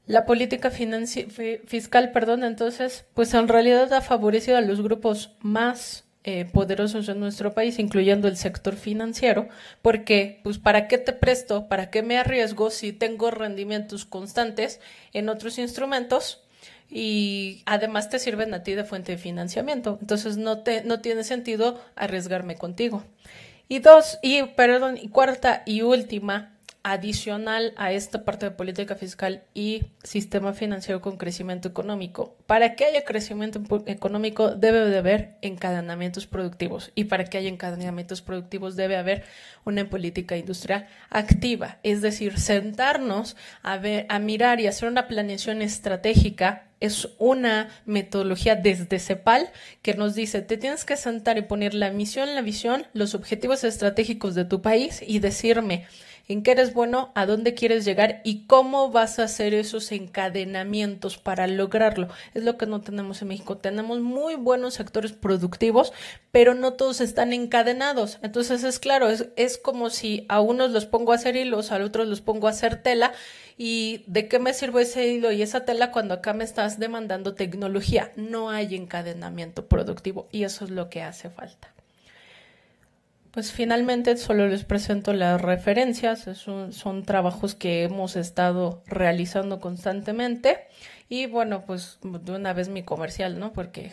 La política fiscal, entonces, pues en realidad ha favorecido a los grupos más poderosos de nuestro país, incluyendo el sector financiero, porque, pues, ¿para qué te presto? ¿Para qué me arriesgo si tengo rendimientos constantes en otros instrumentos? Y además te sirven a ti de fuente de financiamiento. Entonces no tiene sentido arriesgarme contigo. Y cuarta y última, adicional a esta parte de política fiscal y sistema financiero con crecimiento económico. Para que haya crecimiento económico debe de haber encadenamientos productivos y para que haya encadenamientos productivos debe haber una política industrial activa, es decir, sentarnos a mirar y hacer una planeación estratégica. Es una metodología desde CEPAL que nos dice, te tienes que sentar y poner la misión, la visión, los objetivos estratégicos de tu país y decirme en qué eres bueno, a dónde quieres llegar y cómo vas a hacer esos encadenamientos para lograrlo. Es lo que no tenemos en México. Tenemos muy buenos sectores productivos, pero no todos están encadenados. Entonces es claro, es como si a unos los pongo a hacer hilos, a otros los pongo a hacer tela. ¿Y de qué me sirve ese hilo y esa tela cuando acá me estás demandando tecnología? No hay encadenamiento productivo y eso es lo que hace falta. Pues finalmente solo les presento las referencias, son trabajos que hemos estado realizando constantemente y bueno, pues de una vez mi comercial, ¿no? Porque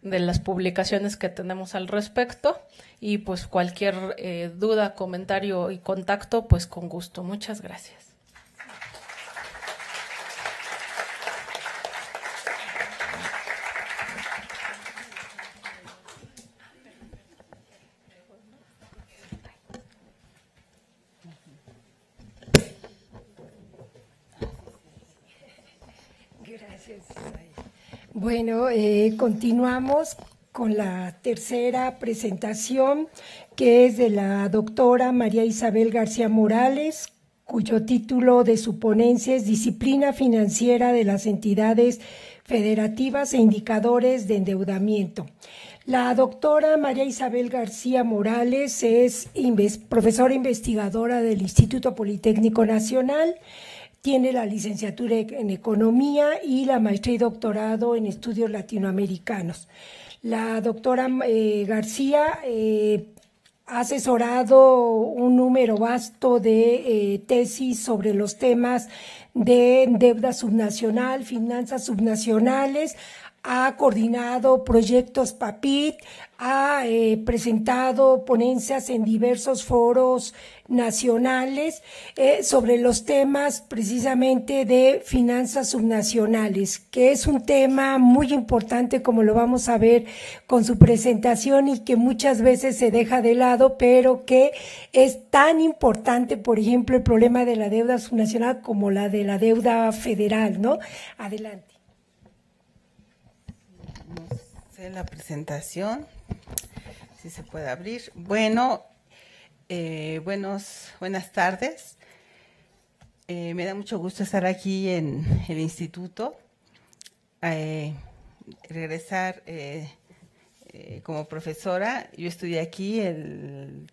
de las publicaciones que tenemos al respecto y pues cualquier duda, comentario y contacto, pues con gusto. Muchas gracias. Gracias. Bueno, continuamos con la tercera presentación, que es de la doctora María Isabel García Morales, cuyo título de su ponencia es Disciplina financiera de las entidades federativas e indicadores de endeudamiento. La doctora María Isabel García Morales es profesora investigadora del Instituto Politécnico Nacional. Tiene la licenciatura en Economía y la maestría y doctorado en Estudios Latinoamericanos. La doctora García ha asesorado un número vasto de tesis sobre los temas de deuda subnacional, finanzas subnacionales, ha coordinado proyectos PAPIT, ha presentado ponencias en diversos foros nacionales sobre los temas precisamente de finanzas subnacionales, que es un tema muy importante, como lo vamos a ver con su presentación, y que muchas veces se deja de lado, pero que es tan importante, por ejemplo, el problema de la deuda subnacional como la de la deuda federal, ¿no? Adelante. La presentación, si se puede abrir. Bueno, buenas tardes. Me da mucho gusto estar aquí en el instituto, regresar como profesora. Yo estudié aquí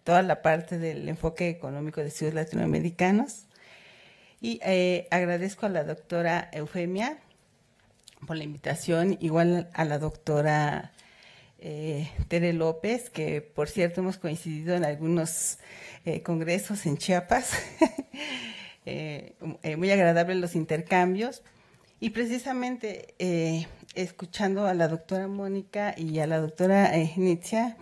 toda la parte del enfoque económico de estudios latinoamericanos y agradezco a la doctora Eufemia por la invitación, igual a la doctora Tere López, que por cierto hemos coincidido en algunos congresos en Chiapas. Muy agradables los intercambios. Y precisamente escuchando a la doctora Mónica y a la doctora Nitzia,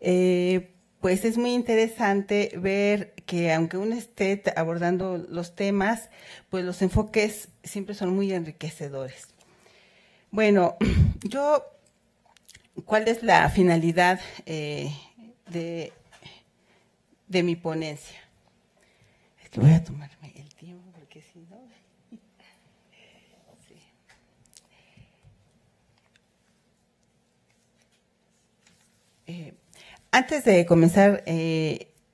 pues es muy interesante ver que aunque uno esté abordando los temas, pues los enfoques siempre son muy enriquecedores. Bueno, ¿cuál es la finalidad de mi ponencia? Es que voy a tomarme el tiempo porque si no... Sí. Antes de comenzar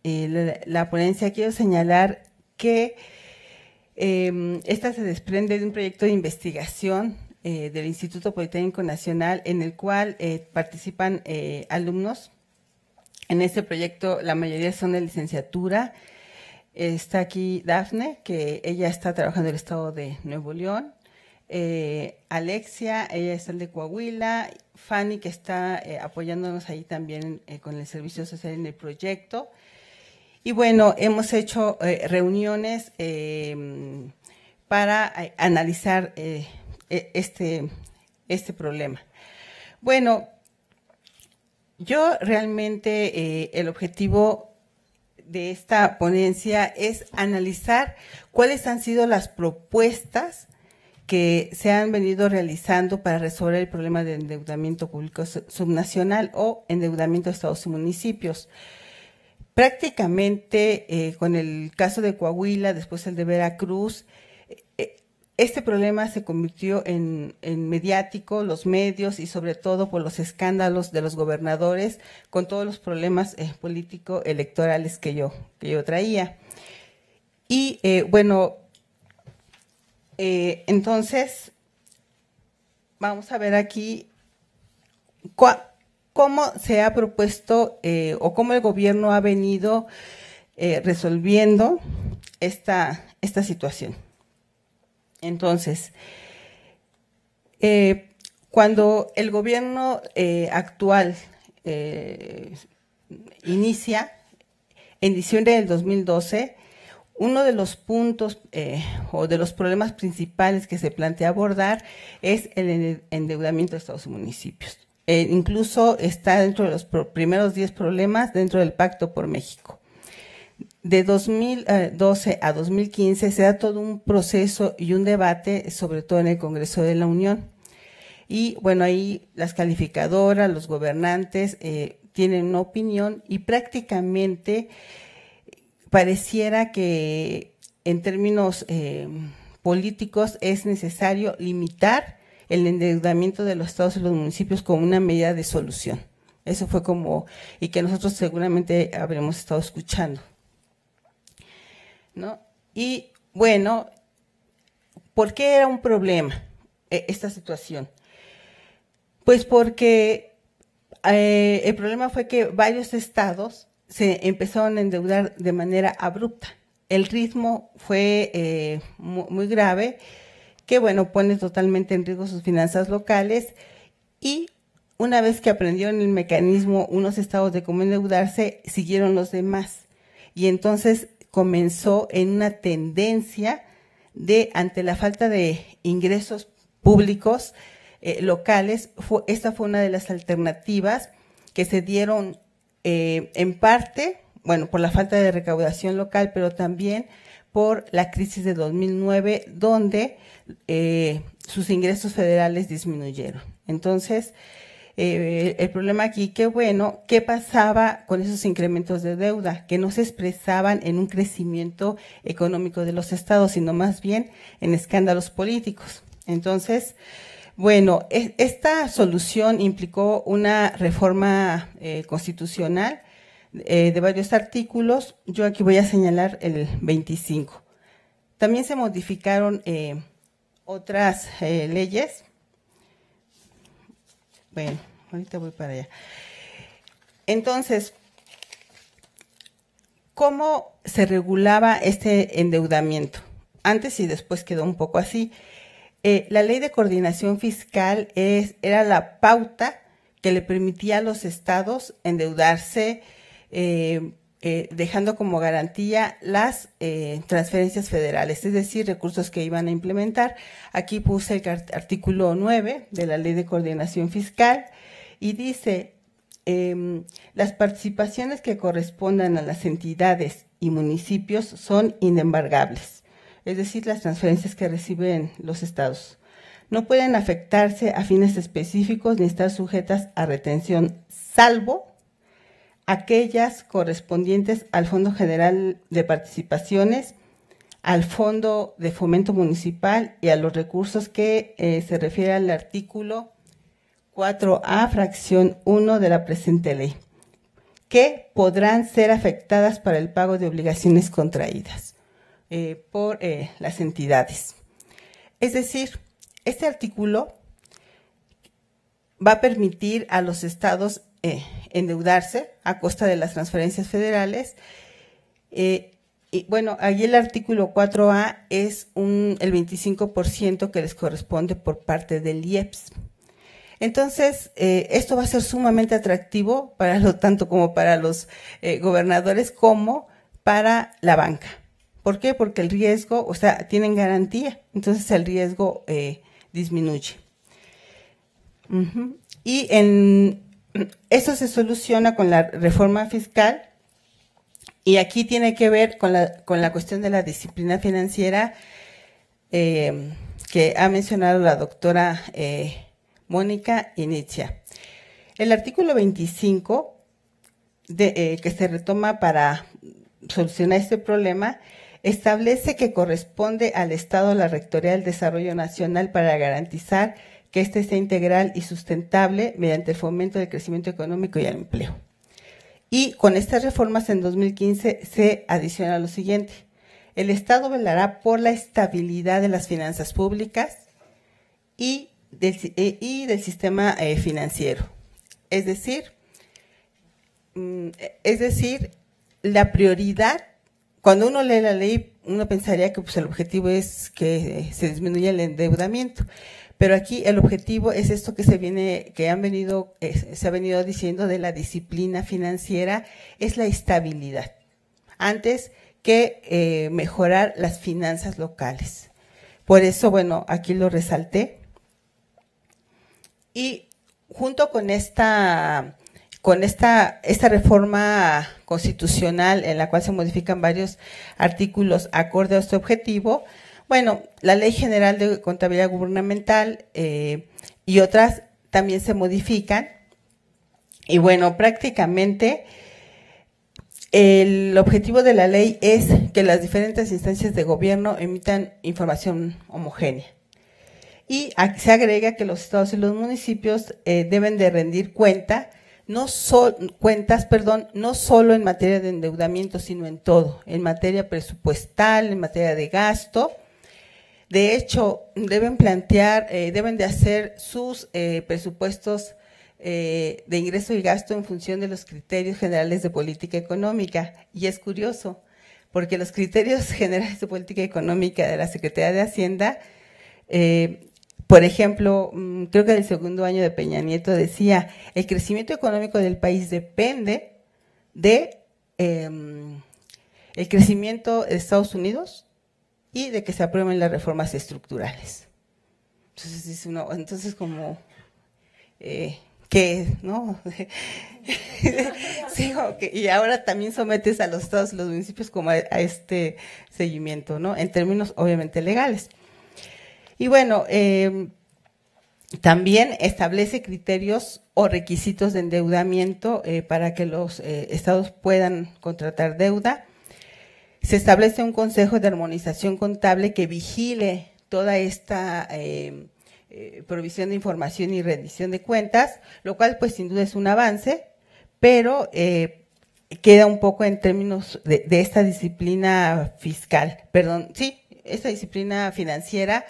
la ponencia, quiero señalar que esta se desprende de un proyecto de investigación del Instituto Politécnico Nacional, en el cual participan alumnos. En este proyecto la mayoría son de licenciatura. Está aquí Dafne, que ella está trabajando en el estado de Nuevo León. Alexia, ella es el de Coahuila. Fanny, que está apoyándonos ahí también con el servicio social en el proyecto. Y bueno, hemos hecho reuniones para analizar este problema. Bueno, yo realmente el objetivo de esta ponencia es analizar cuáles han sido las propuestas que se han venido realizando para resolver el problema de endeudamiento público subnacional o endeudamiento de estados y municipios. Prácticamente con el caso de Coahuila, después el de Veracruz, este problema se convirtió en mediático, los medios y sobre todo por los escándalos de los gobernadores con todos los problemas político-electorales que yo traía. Y bueno, entonces vamos a ver aquí cómo se ha propuesto o cómo el gobierno ha venido resolviendo esta situación. Entonces, cuando el gobierno actual inicia, en diciembre del 2012, uno de los puntos o de los problemas principales que se plantea abordar es el endeudamiento de estados y municipios. Incluso está dentro de los primeros 10 problemas dentro del Pacto por México. De 2012 a 2015 se da todo un proceso y un debate, sobre todo en el Congreso de la Unión. Y bueno, ahí las calificadoras, los gobernantes tienen una opinión y prácticamente pareciera que en términos políticos es necesario limitar el endeudamiento de los estados y los municipios como una medida de solución. Eso fue como, y que nosotros seguramente habremos estado escuchando, ¿no? Y bueno, ¿por qué era un problema esta situación? Pues porque el problema fue que varios estados se empezaron a endeudar de manera abrupta. El ritmo fue muy grave, que bueno, pone totalmente en riesgo sus finanzas locales, y una vez que aprendieron el mecanismo unos estados de cómo endeudarse, siguieron los demás. Y entonces comenzó en una tendencia de, ante la falta de ingresos públicos locales, esta fue una de las alternativas que se dieron en parte, bueno, por la falta de recaudación local, pero también por la crisis de 2009, donde sus ingresos federales disminuyeron. Entonces, el problema aquí, que bueno, ¿qué pasaba con esos incrementos de deuda? Que no se expresaban en un crecimiento económico de los estados, sino más bien en escándalos políticos. Entonces, bueno, esta solución implicó una reforma constitucional de varios artículos. Yo aquí voy a señalar el 25. También se modificaron otras leyes. Bueno, ahorita voy para allá. Entonces, ¿cómo se regulaba este endeudamiento? Antes y después quedó un poco así. La ley de coordinación fiscal era la pauta que le permitía a los estados endeudarse dejando como garantía las transferencias federales, es decir, recursos que iban a implementar. Aquí puse el artículo 9 de la Ley de Coordinación Fiscal y dice, las participaciones que correspondan a las entidades y municipios son inembargables, es decir, las transferencias que reciben los estados. No pueden afectarse a fines específicos ni estar sujetas a retención, salvo aquellas correspondientes al Fondo General de Participaciones, al Fondo de Fomento Municipal y a los recursos que se refiere al artículo 4A, fracción 1 de la presente ley, que podrán ser afectadas para el pago de obligaciones contraídas por las entidades. Es decir, este artículo va a permitir a los estados endeudarse a costa de las transferencias federales. Y bueno, allí el artículo 4A es el 25% que les corresponde por parte del IEPS. Entonces, esto va a ser sumamente atractivo tanto como para los gobernadores como para la banca. ¿Por qué? Porque el riesgo, o sea, tienen garantía, entonces el riesgo disminuye. Y eso se soluciona con la reforma fiscal, y aquí tiene que ver con la cuestión de la disciplina financiera que ha mencionado la doctora Mónica Inicia. El artículo 25, que se retoma para solucionar este problema, establece que corresponde al Estado la Rectoría del Desarrollo Nacional para garantizar que éste sea integral y sustentable mediante el fomento del crecimiento económico y el empleo. Y con estas reformas en 2015 se adiciona lo siguiente: el Estado velará por la estabilidad de las finanzas públicas y del sistema financiero. Es decir, la prioridad, cuando uno lee la ley, uno pensaría que pues, el objetivo es que se disminuya el endeudamiento. Pero aquí el objetivo es esto que se ha venido diciendo de la disciplina financiera, es la estabilidad, antes que mejorar las finanzas locales. Por eso, bueno, aquí lo resalté. Y junto con esta reforma constitucional en la cual se modifican varios artículos acorde a este objetivo, bueno, la Ley General de Contabilidad Gubernamental y otras también se modifican. Y bueno, prácticamente el objetivo de la ley es que las diferentes instancias de gobierno emitan información homogénea. Y se agrega que los estados y los municipios deben de rendir cuentas, no solo en materia de endeudamiento, sino en todo, en materia presupuestal, en materia de gasto. De hecho, deben de hacer sus presupuestos de ingreso y gasto en función de los criterios generales de política económica. Y es curioso, porque los criterios generales de política económica de la Secretaría de Hacienda, por ejemplo, creo que del segundo año de Peña Nieto decía, el crecimiento económico del país depende de el crecimiento de Estados Unidos y de que se aprueben las reformas estructurales. Entonces dice uno, entonces como, ¿qué? ¿No? Sí, okay. Y ahora también sometes a los estados y los municipios como a este seguimiento, ¿no? En términos obviamente legales. Y bueno, también establece criterios o requisitos de endeudamiento para que los estados puedan contratar deuda. Se establece un consejo de armonización contable que vigile toda esta provisión de información y rendición de cuentas, lo cual pues sin duda es un avance, pero queda un poco en términos de esta disciplina fiscal, esta disciplina financiera,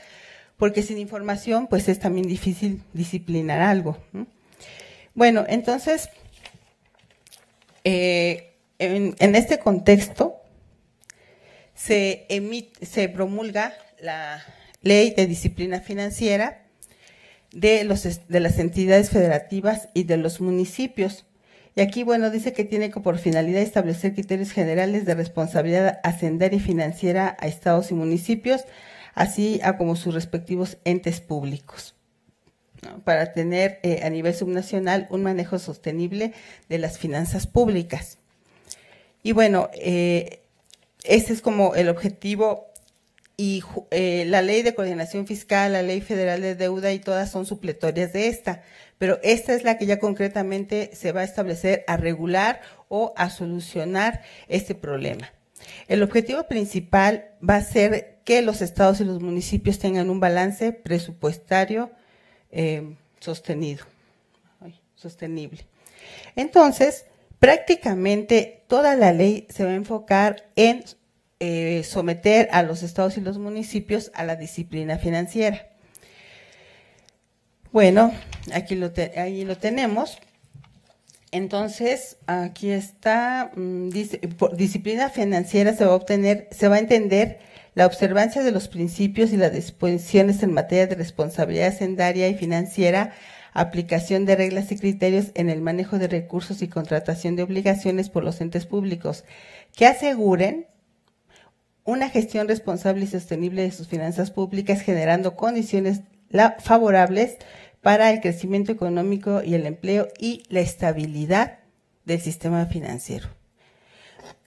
porque sin información pues es también difícil disciplinar algo. Bueno, entonces, en este contexto, se promulga la Ley de Disciplina Financiera de las entidades federativas y de los municipios. Y aquí, bueno, dice que tiene por finalidad establecer criterios generales de responsabilidad hacendaria y financiera a estados y municipios, así como sus respectivos entes públicos, ¿no? Para tener a nivel subnacional un manejo sostenible de las finanzas públicas. Y bueno, ese es como el objetivo. Y la Ley de Coordinación Fiscal, la Ley Federal de Deuda y todas son supletorias de esta, pero esta es la que ya concretamente se va a establecer a regular o a solucionar este problema. El objetivo principal va a ser que los estados y los municipios tengan un balance presupuestario sostenible. Entonces, prácticamente toda la ley se va a enfocar en someter a los estados y los municipios a la disciplina financiera. Bueno, ahí lo tenemos. Entonces, aquí está, dice, por disciplina financiera se va a entender la observancia de los principios y las disposiciones en materia de responsabilidad hacendaria y financiera, aplicación de reglas y criterios en el manejo de recursos y contratación de obligaciones por los entes públicos que aseguren una gestión responsable y sostenible de sus finanzas públicas, generando condiciones favorables para el crecimiento económico y el empleo y la estabilidad del sistema financiero.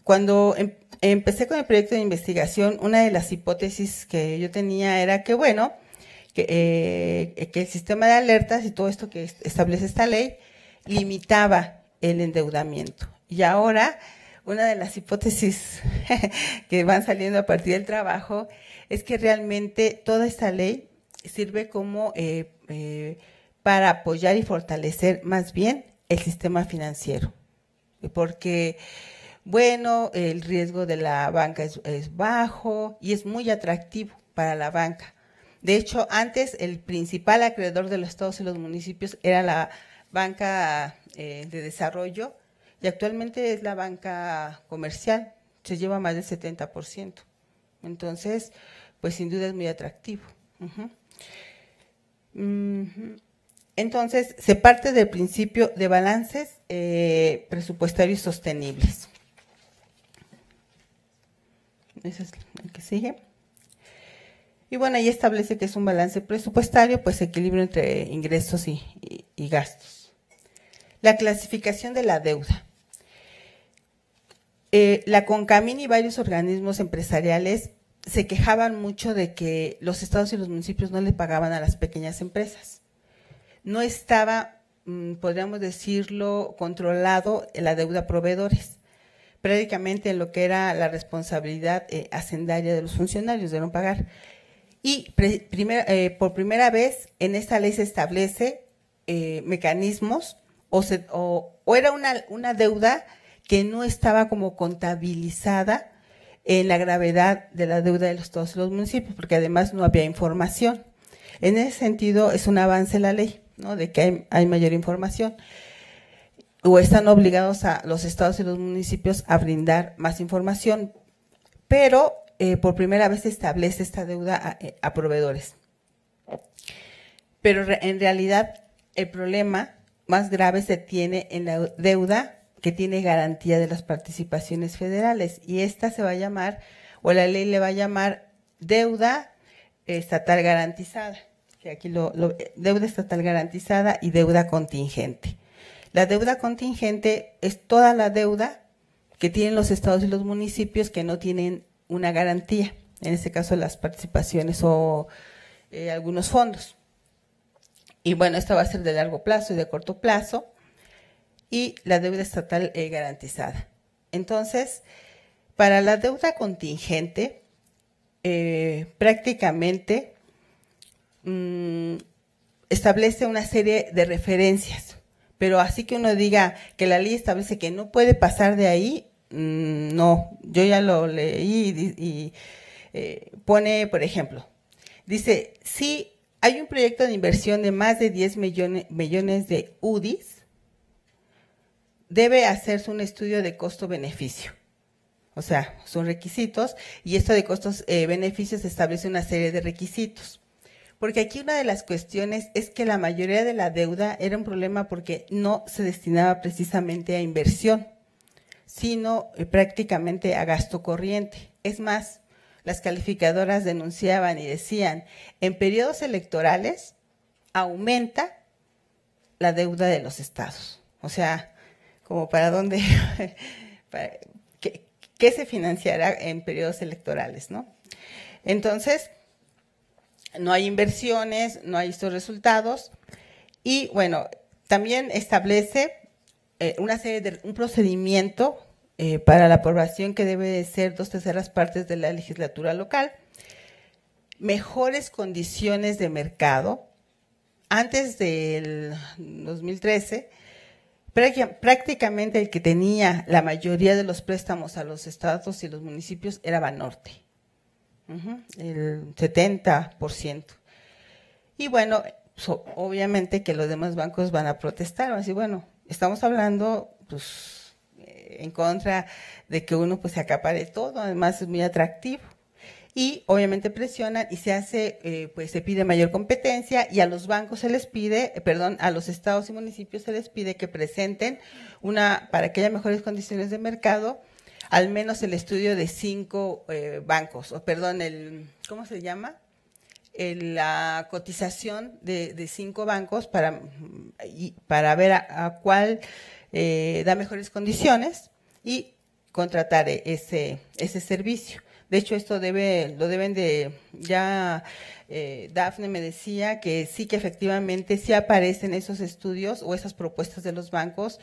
Cuando empecé con el proyecto de investigación, una de las hipótesis que yo tenía era que, bueno, que el sistema de alertas y todo esto que establece esta ley limitaba el endeudamiento. Y ahora, una de las hipótesis que van saliendo a partir del trabajo es que realmente toda esta ley sirve como para apoyar y fortalecer más bien el sistema financiero, porque, bueno, el riesgo de la banca es bajo y es muy atractivo para la banca. De hecho, antes el principal acreedor de los estados y los municipios era la banca de desarrollo, y actualmente es la banca comercial, se lleva más del 70%. Entonces, pues sin duda es muy atractivo. Entonces, se parte del principio de balances presupuestarios sostenibles. Ese es el que sigue. Y bueno, ahí establece que es un balance presupuestario, pues equilibrio entre ingresos y gastos. La clasificación de la deuda. La CONCAMIN y varios organismos empresariales se quejaban mucho de que los estados y los municipios no le pagaban a las pequeñas empresas. No estaba, podríamos decirlo, controlado la deuda a proveedores, prácticamente en lo que era la responsabilidad hacendaria de los funcionarios de no pagar. Y por primera vez en esta ley se establece mecanismos o era una deuda que no estaba como contabilizada en la gravedad de la deuda de los estados y los municipios, porque además no había información. En ese sentido es un avance la ley, ¿no? De que hay mayor información, o están obligados a los estados y los municipios a brindar más información, pero por primera vez se establece esta deuda a proveedores. Pero en realidad el problema más grave se tiene en la deuda que tiene garantía de las participaciones federales, y esta se va a llamar, o la ley le va a llamar deuda estatal garantizada, que aquí deuda estatal garantizada y deuda contingente. La deuda contingente es toda la deuda que tienen los estados y los municipios que no tienen una garantía, en este caso las participaciones o algunos fondos. Y bueno, esta va a ser de largo plazo y de corto plazo, y la deuda estatal garantizada. Entonces, para la deuda contingente, prácticamente establece una serie de referencias, pero así que uno diga que la ley establece que no puede pasar de ahí, no, yo ya lo leí y pone, por ejemplo, dice, si hay un proyecto de inversión de más de 10 millones de UDIs, debe hacerse un estudio de costo-beneficio. O sea, son requisitos, y esto de costos-beneficios establece una serie de requisitos. Porque aquí una de las cuestiones es que la mayoría de la deuda era un problema porque no se destinaba precisamente a inversión, sino prácticamente a gasto corriente. Es más, las calificadoras denunciaban y decían, en periodos electorales aumenta la deuda de los estados. O sea, como para dónde, ¿qué se financiará en periodos electorales, ¿no? Entonces, no hay inversiones, no hay estos resultados y, bueno, también establece un procedimiento para la aprobación que debe de ser 2/3 partes de la legislatura local, mejores condiciones de mercado. Antes del 2013, prácticamente el que tenía la mayoría de los préstamos a los estados y los municipios era Banorte, el 70%. Y bueno, obviamente que los demás bancos van a protestar, van a decir, bueno, estamos hablando pues en contra de que uno pues se acapare todo, además es muy atractivo. Y obviamente presionan y se hace, pues se pide mayor competencia y a los bancos se les pide, a los estados y municipios se les pide que presenten para que haya mejores condiciones de mercado, al menos el estudio de 5 bancos, ¿cómo se llama? La cotización de 5 bancos para ver a cuál da mejores condiciones y contratar ese servicio. De hecho, esto lo deben de, ya Dafne me decía que sí, que efectivamente sí aparecen esos estudios o esas propuestas de los bancos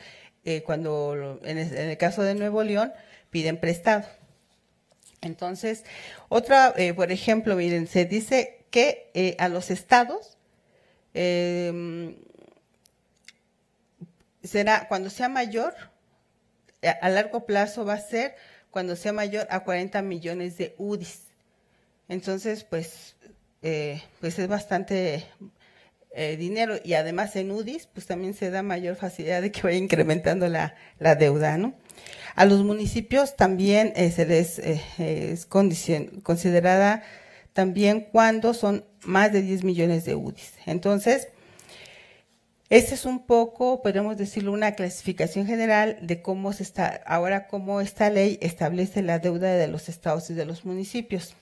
cuando en el caso de Nuevo León piden prestado. Entonces, por ejemplo, miren, se dice que a los estados será cuando sea mayor, a largo plazo va a ser cuando sea mayor a 40 millones de UDIs. Entonces, pues es bastante dinero y además en UDIs, pues también se da mayor facilidad de que vaya incrementando la deuda, ¿no? A los municipios también se les es considerada también cuando son más de 10 millones de UDIs. Entonces, ese es un poco, podemos decirlo, una clasificación general de cómo cómo esta ley establece la deuda de los estados y de los municipios.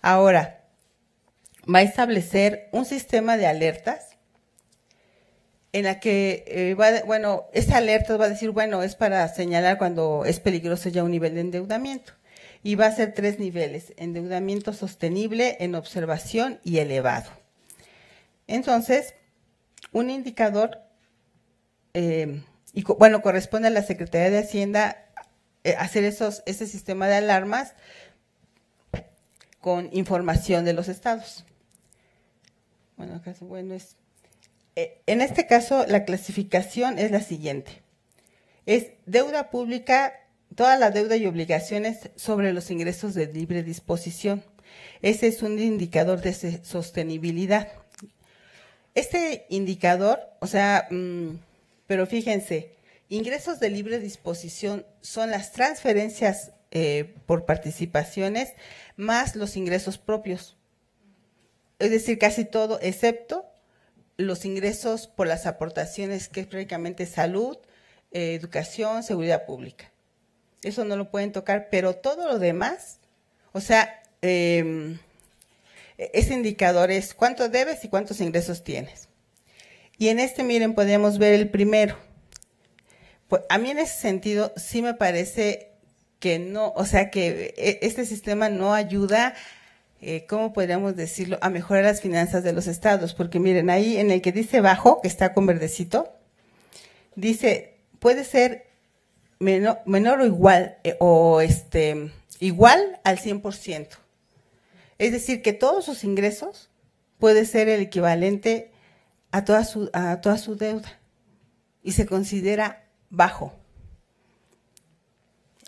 Ahora, va a establecer un sistema de alertas en la que, esta alerta va a decir, bueno, es para señalar cuando es peligroso ya un nivel de endeudamiento. Y va a ser 3 niveles, endeudamiento sostenible, en observación y elevado. Entonces, un indicador, corresponde a la Secretaría de Hacienda hacer ese sistema de alarmas con información de los estados. En este caso, la clasificación es la siguiente. Es deuda pública, toda la deuda y obligaciones sobre los ingresos de libre disposición. Ese es un indicador de sostenibilidad. Este indicador, pero fíjense, ingresos de libre disposición son las transferencias por participaciones más los ingresos propios. Es decir, casi todo, excepto los ingresos por las aportaciones, que es prácticamente salud, educación, seguridad pública. Eso no lo pueden tocar, pero todo lo demás, ese indicador es cuánto debes y cuántos ingresos tienes. Y en miren, podemos ver el primero. Pues, a mí en ese sentido sí me parece que no, que este sistema no ayuda, ¿cómo podríamos decirlo?, a mejorar las finanzas de los estados. Porque miren, ahí en el que dice bajo, que está con verdecito, dice, puede ser menor o igual, igual al 100%. Es decir, que todos sus ingresos puede ser el equivalente a toda su deuda y se considera bajo.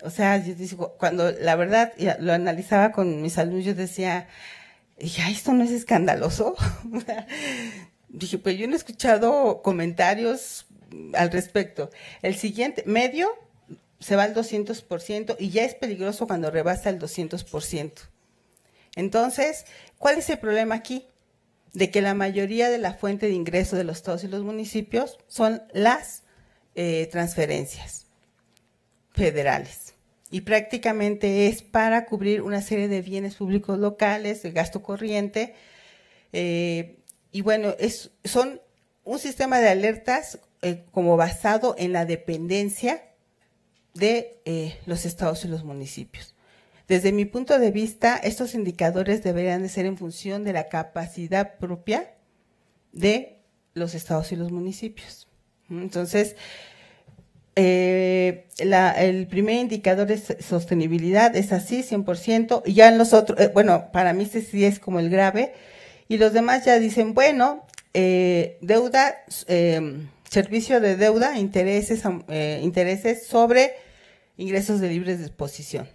Yo digo, cuando la verdad lo analizaba con mis alumnos, yo decía, ¿esto no es escandaloso? Dije, pues yo no he escuchado comentarios al respecto. El siguiente, medio, se va al 200% y ya es peligroso cuando rebasa el 200%. Entonces, ¿cuál es el problema aquí? de que la mayoría de la fuente de ingreso de los estados y los municipios son las transferencias federales. Y prácticamente es para cubrir una serie de bienes públicos locales, el gasto corriente, y bueno, son un sistema de alertas como basado en la dependencia de los estados y los municipios. Desde mi punto de vista, estos indicadores deberían de ser en función de la capacidad propia de los estados y los municipios. Entonces, el primer indicador es sostenibilidad, es así, 100%, y ya en los otros, bueno, para mí este sí es como el grave, y los demás ya dicen, bueno, deuda, servicio de deuda, intereses sobre ingresos de libre disposición.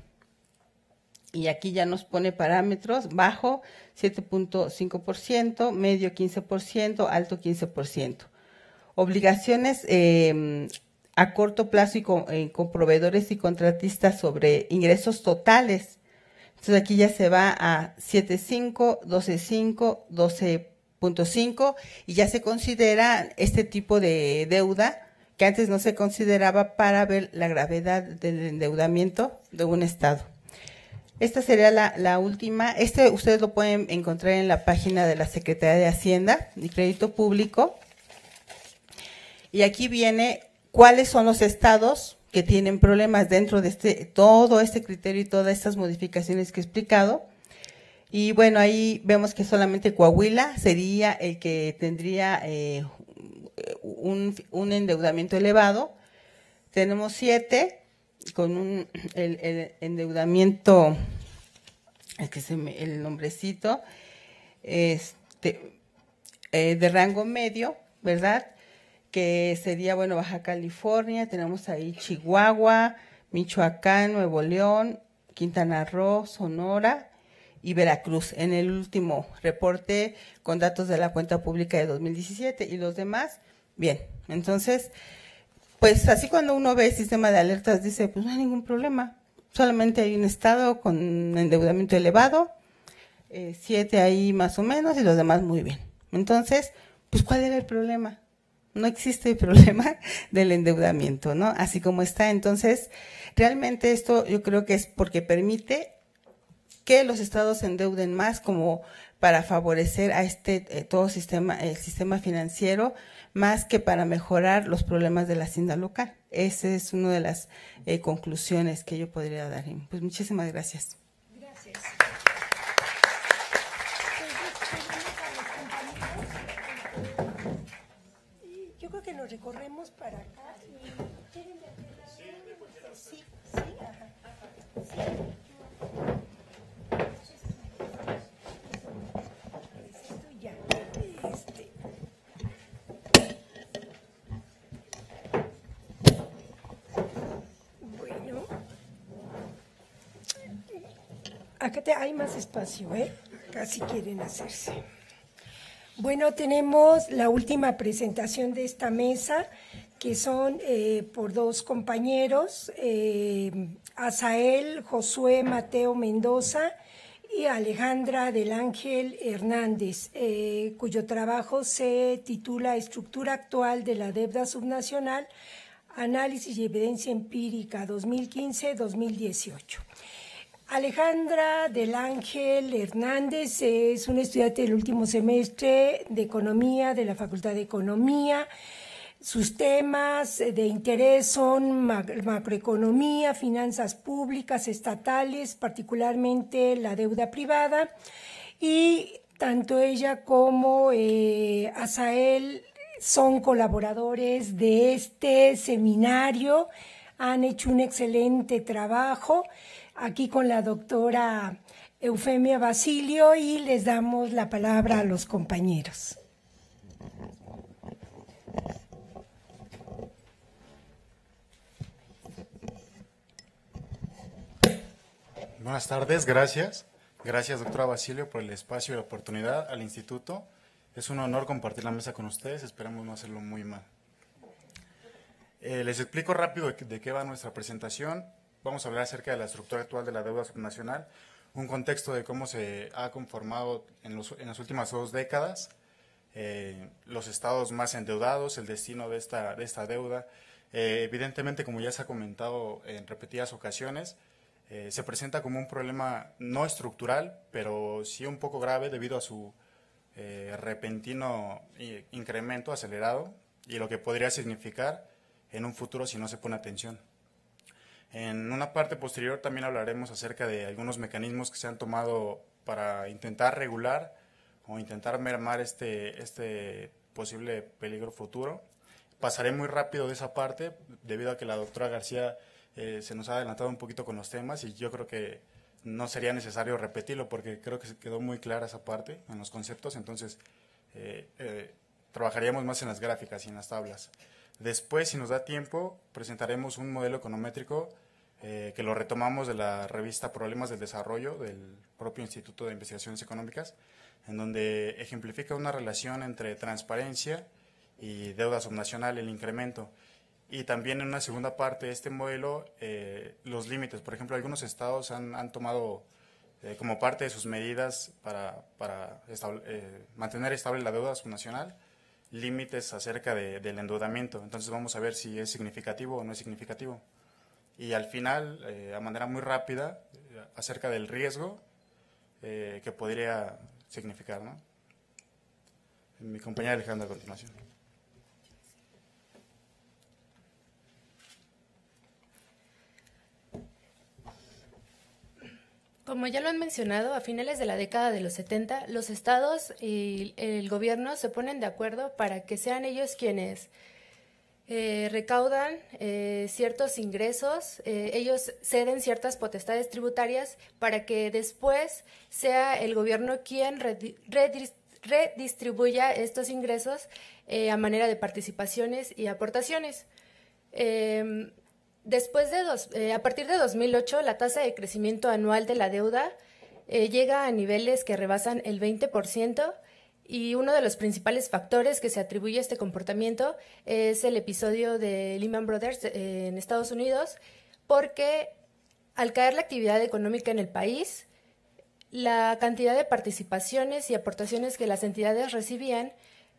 Y aquí ya nos pone parámetros, bajo 7.5%, medio 15%, alto 15%. Obligaciones a corto plazo y con proveedores y contratistas sobre ingresos totales. Entonces aquí ya se va a 7.5, 12.5, 12.5 y ya se considera este tipo de deuda que antes no se consideraba para ver la gravedad del endeudamiento de un estado. Esta sería la última. Ustedes lo pueden encontrar en la página de la Secretaría de Hacienda y Crédito Público. Y aquí viene cuáles son los estados que tienen problemas dentro de todo este criterio y todas estas modificaciones que he explicado. Y bueno, ahí vemos que solamente Coahuila sería el que tendría un endeudamiento elevado. Tenemos 7 con el endeudamiento, el nombrecito, de rango medio, ¿verdad? Que sería, bueno, Baja California, tenemos ahí Chihuahua, Michoacán, Nuevo León, Quintana Roo, Sonora y Veracruz, en el último reporte con datos de la cuenta pública de 2017, y los demás, bien. Entonces, pues así cuando uno ve el sistema de alertas dice, pues no hay ningún problema, solamente hay un estado con endeudamiento elevado, 7 ahí más o menos y los demás muy bien. Entonces, pues ¿cuál era el problema? No existe el problema del endeudamiento, ¿no? Así como está. Entonces, realmente esto yo creo que es porque permite que los estados se endeuden más como para favorecer a todo el sistema financiero, más que para mejorar los problemas de la hacienda local. Esa es una de las conclusiones que yo podría dar. Pues muchísimas gracias. Gracias. Yo creo que nos recorremos para acá. ¿Quieren de aquel lado? Sí, sí, ajá. Sí. Esto ya. Bueno. Acá hay más espacio, ¿eh? Casi quieren hacerse. Bueno, tenemos la última presentación de esta mesa, que son por dos compañeros, Asael Josué Mateo Mendoza y Alejandra del Ángel Hernández, cuyo trabajo se titula Estructura actual de la deuda subnacional, análisis y evidencia empírica 2015-2018. Alejandra del Ángel Hernández es una estudiante del último semestre de Economía de la Facultad de Economía. Sus temas de interés son macroeconomía, finanzas públicas, estatales, particularmente la deuda privada. Y tanto ella como Asael son colaboradores de este seminario, han hecho un excelente trabajo aquí con la doctora Eufemia Basilio y les damos la palabra a los compañeros. Buenas tardes, gracias. Gracias, doctora Basilio, por el espacio y la oportunidad al instituto. Es un honor compartir la mesa con ustedes, esperamos no hacerlo muy mal. Les explico rápido de qué va nuestra presentación. Vamos a hablar acerca de la estructura actual de la deuda subnacional. un contexto de cómo se ha conformado en las últimas 2 décadas los estados más endeudados, el destino de esta deuda. Evidentemente, como ya se ha comentado en repetidas ocasiones, se presenta como un problema no estructural, pero sí un poco grave debido a su repentino incremento acelerado y lo que podría significar en un futuro si no se pone atención. En una parte posterior también hablaremos acerca de algunos mecanismos que se han tomado para intentar regular o intentar mermar este posible peligro futuro. Pasaré muy rápido de esa parte debido a que la doctora García se nos ha adelantado un poquito con los temas y yo creo que no sería necesario repetirlo porque creo que se quedó muy clara esa parte en los conceptos, entonces trabajaríamos más en las gráficas y en las tablas. Después, si nos da tiempo, presentaremos un modelo econométrico que lo retomamos de la revista Problemas del Desarrollo del propio Instituto de Investigaciones Económicas, en donde ejemplifica una relación entre transparencia y deuda subnacional, el incremento. Y también en una segunda parte de este modelo, los límites. Por ejemplo, algunos estados han tomado como parte de sus medidas para mantener estable la deuda subnacional, límites acerca del endeudamiento. Entonces vamos a ver si es significativo o no es significativo. Y al final, a manera muy rápida, acerca del riesgo que podría significar, ¿no? Mi compañera Alejandra a continuación. Como ya lo han mencionado, a finales de la década de los 70, los estados y el gobierno se ponen de acuerdo para que sean ellos quienes recaudan ciertos ingresos, ellos ceden ciertas potestades tributarias para que después sea el gobierno quien redistribuya estos ingresos a manera de participaciones y aportaciones. A partir de 2008, la tasa de crecimiento anual de la deuda llega a niveles que rebasan el 20%, y uno de los principales factores que se atribuye a este comportamiento es el episodio de Lehman Brothers en Estados Unidos, porque al caer la actividad económica en el país, la cantidad de participaciones y aportaciones que las entidades recibían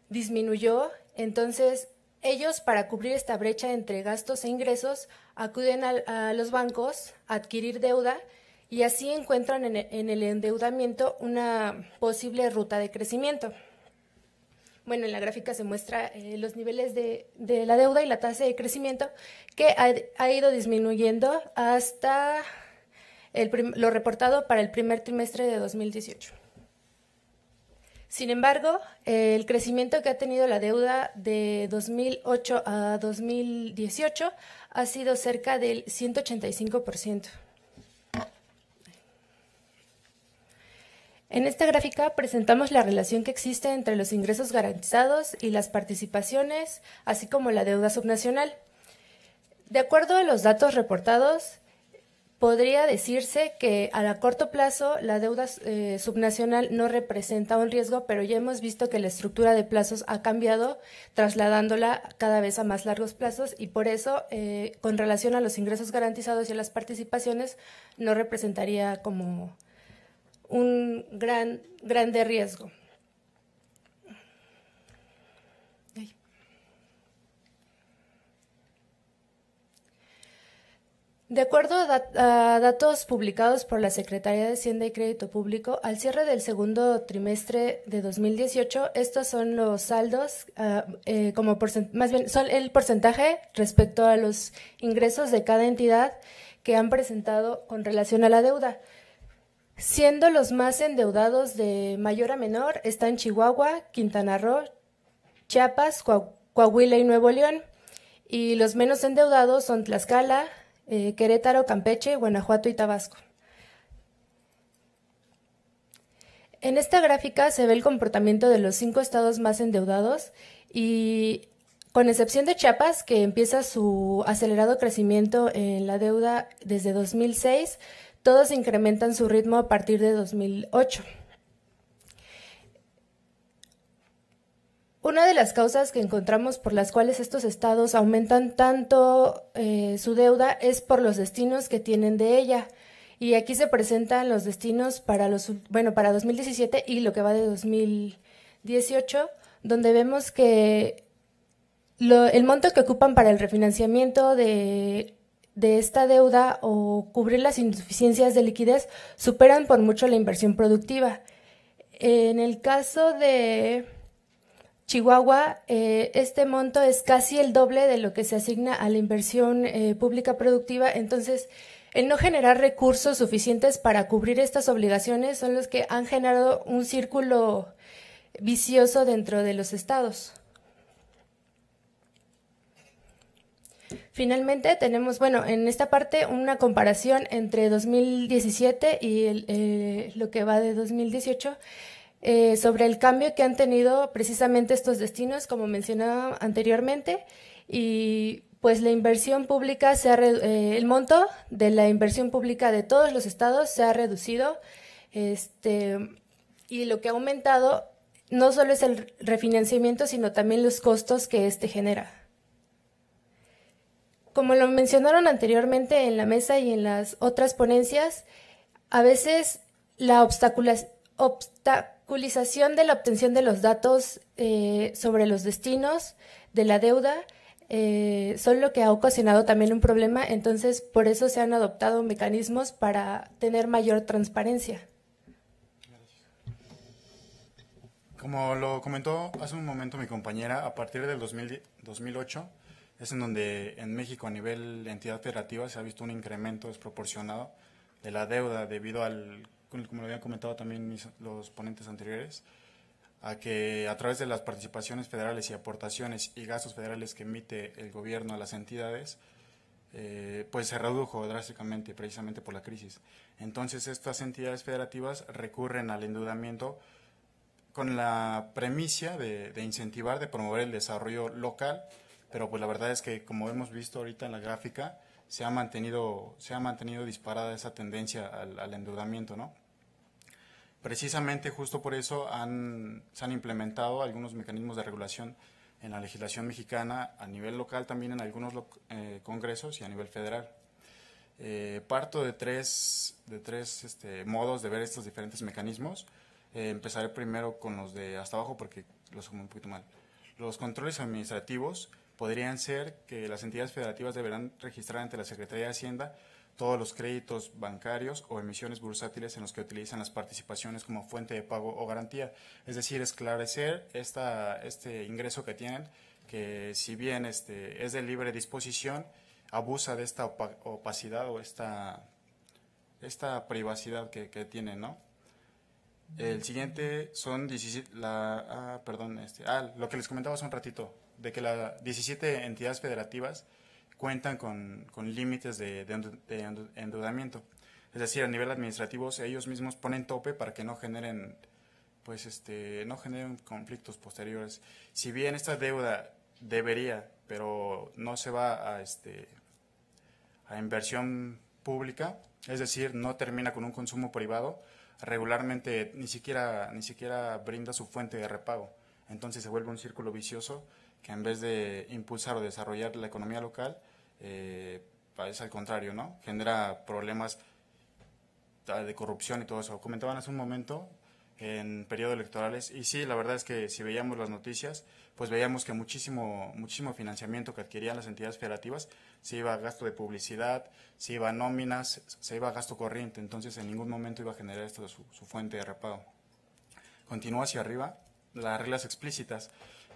disminuyó. Entonces, ellos, para cubrir esta brecha entre gastos e ingresos, acuden a los bancos a adquirir deuda y así encuentran en el endeudamiento una posible ruta de crecimiento. Bueno, en la gráfica se muestra los niveles de la deuda y la tasa de crecimiento que ha ido disminuyendo hasta lo reportado para el primer trimestre de 2018. Sin embargo, el crecimiento que ha tenido la deuda de 2008 a 2018 ha sido cerca del 185%. En esta gráfica presentamos la relación que existe entre los ingresos garantizados y las participaciones, así como la deuda subnacional. De acuerdo a los datos reportados, podría decirse que a corto plazo la deuda subnacional no representa un riesgo, pero ya hemos visto que la estructura de plazos ha cambiado, trasladándola cada vez a más largos plazos, y por eso, con relación a los ingresos garantizados y a las participaciones, no representaría como un grande riesgo. De acuerdo a datos publicados por la Secretaría de Hacienda y Crédito Público, al cierre del segundo trimestre de 2018, estos son los saldos, más bien son el porcentaje respecto a los ingresos de cada entidad que han presentado con relación a la deuda. Siendo los más endeudados de mayor a menor están Chihuahua, Quintana Roo, Chiapas, Coahuila y Nuevo León, y los menos endeudados son Tlaxcala, Querétaro, Campeche, Guanajuato y Tabasco. En esta gráfica se ve el comportamiento de los 5 estados más endeudados y, con excepción de Chiapas, que empieza su acelerado crecimiento en la deuda desde 2006, todos incrementan su ritmo a partir de 2008. Una de las causas que encontramos por las cuales estos estados aumentan tanto su deuda es por los destinos que tienen de ella. Y aquí se presentan los destinos para para 2017 y lo que va de 2018, donde vemos que el monto que ocupan para el refinanciamiento de esta deuda o cubrir las insuficiencias de liquidez superan por mucho la inversión productiva. En el caso de Chihuahua, este monto es casi el doble de lo que se asigna a la inversión pública productiva. Entonces, el no generar recursos suficientes para cubrir estas obligaciones son los que han generado un círculo vicioso dentro de los estados. Finalmente tenemos, en esta parte una comparación entre 2017 y lo que va de 2018 sobre el cambio que han tenido precisamente estos destinos, como mencionaba anteriormente, y pues la inversión pública, el monto de la inversión pública de todos los estados se ha reducido, y lo que ha aumentado no solo es el refinanciamiento, sino también los costos que genera. Como lo mencionaron anteriormente en la mesa y en las otras ponencias, a veces la obstaculización de la obtención de los datos sobre los destinos de la deuda son lo que ha ocasionado también un problema. Entonces, por eso se han adoptado mecanismos para tener mayor transparencia. Como lo comentó hace un momento mi compañera, a partir del 2008 es en donde en México a nivel de entidad federativa se ha visto un incremento desproporcionado de la deuda debido como lo habían comentado también los ponentes anteriores, a que a través de las participaciones federales y aportaciones y gastos federales que emite el gobierno a las entidades, pues se redujo drásticamente precisamente por la crisis. Entonces estas entidades federativas recurren al endeudamiento con la premisa de incentivar, de promover el desarrollo local, pero pues la verdad es que, como hemos visto ahorita en la gráfica, se ha mantenido disparada esa tendencia al endeudamiento, ¿no? Precisamente justo por eso se han implementado algunos mecanismos de regulación en la legislación mexicana a nivel local, también en algunos congresos y a nivel federal. Parto de tres modos de ver estos diferentes mecanismos. Empezaré primero con los de hasta abajo porque los pongo un poquito mal. Los controles administrativos podrían ser que las entidades federativas deberán registrar ante la Secretaría de Hacienda todos los créditos bancarios o emisiones bursátiles en los que utilizan las participaciones como fuente de pago o garantía. Es decir, esclarecer este ingreso que tienen, que si bien es de libre disposición, abusa de esta opacidad o esta privacidad que tienen, ¿no? El siguiente son lo que les comentaba hace un ratito, de que las 17 entidades federativas cuentan con límites de endeudamiento. Es decir, a nivel administrativo ellos mismos ponen tope para que no generen conflictos posteriores. Si bien esta deuda debería, pero no se va a inversión pública, es decir, no termina con un consumo privado, regularmente ni siquiera brinda su fuente de repago. Entonces se vuelve un círculo vicioso que en vez de impulsar o desarrollar la economía local, es al contrario, ¿no? Genera problemas de corrupción y todo eso. Comentaban hace un momento en periodos electorales, y sí, la verdad es que si veíamos las noticias, pues veíamos que muchísimo financiamiento que adquirían las entidades federativas se iba a gasto de publicidad, se iba a nóminas, se iba a gasto corriente, entonces en ningún momento iba a generar su fuente de repago. Continúa hacia arriba, las reglas explícitas.